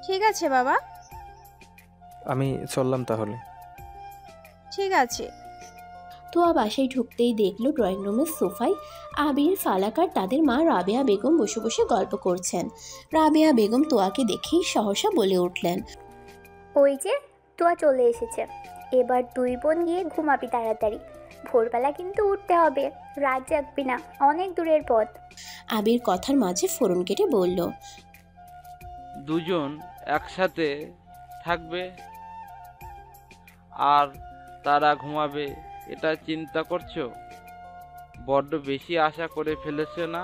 ঠিক আছে বাবা। আমি চললাম তাহলে। ঠিক আছে। তোয়া বাসায় ঢুকতেই দেখলো ড্রয়িং রুমের সোফায় আবির, ফালাক আর তাদের মা রাবেয়া বেগম বসে বসে গল্প করছেন। রাবেয়া বেগম তোয়াকে দেখেই সহসা বলে উঠলেন, ওই যে তোয়া চলে এসেছে, এবার দুই বোন গিয়ে ঘুমাবি তাড়াতাড়ি, ভোরবেলা কিন্তু উঠতে হবে, রাত জাগবি না, অনেক দূরের পথ। আবির কথার মাঝে ফোরন কেটে বলল, দুজন একসাথে থাকবে আর তারা ঘুমাবে, এটা চিন্তা করছো? বড্ড বেশি আশা করে ফেলেছে না?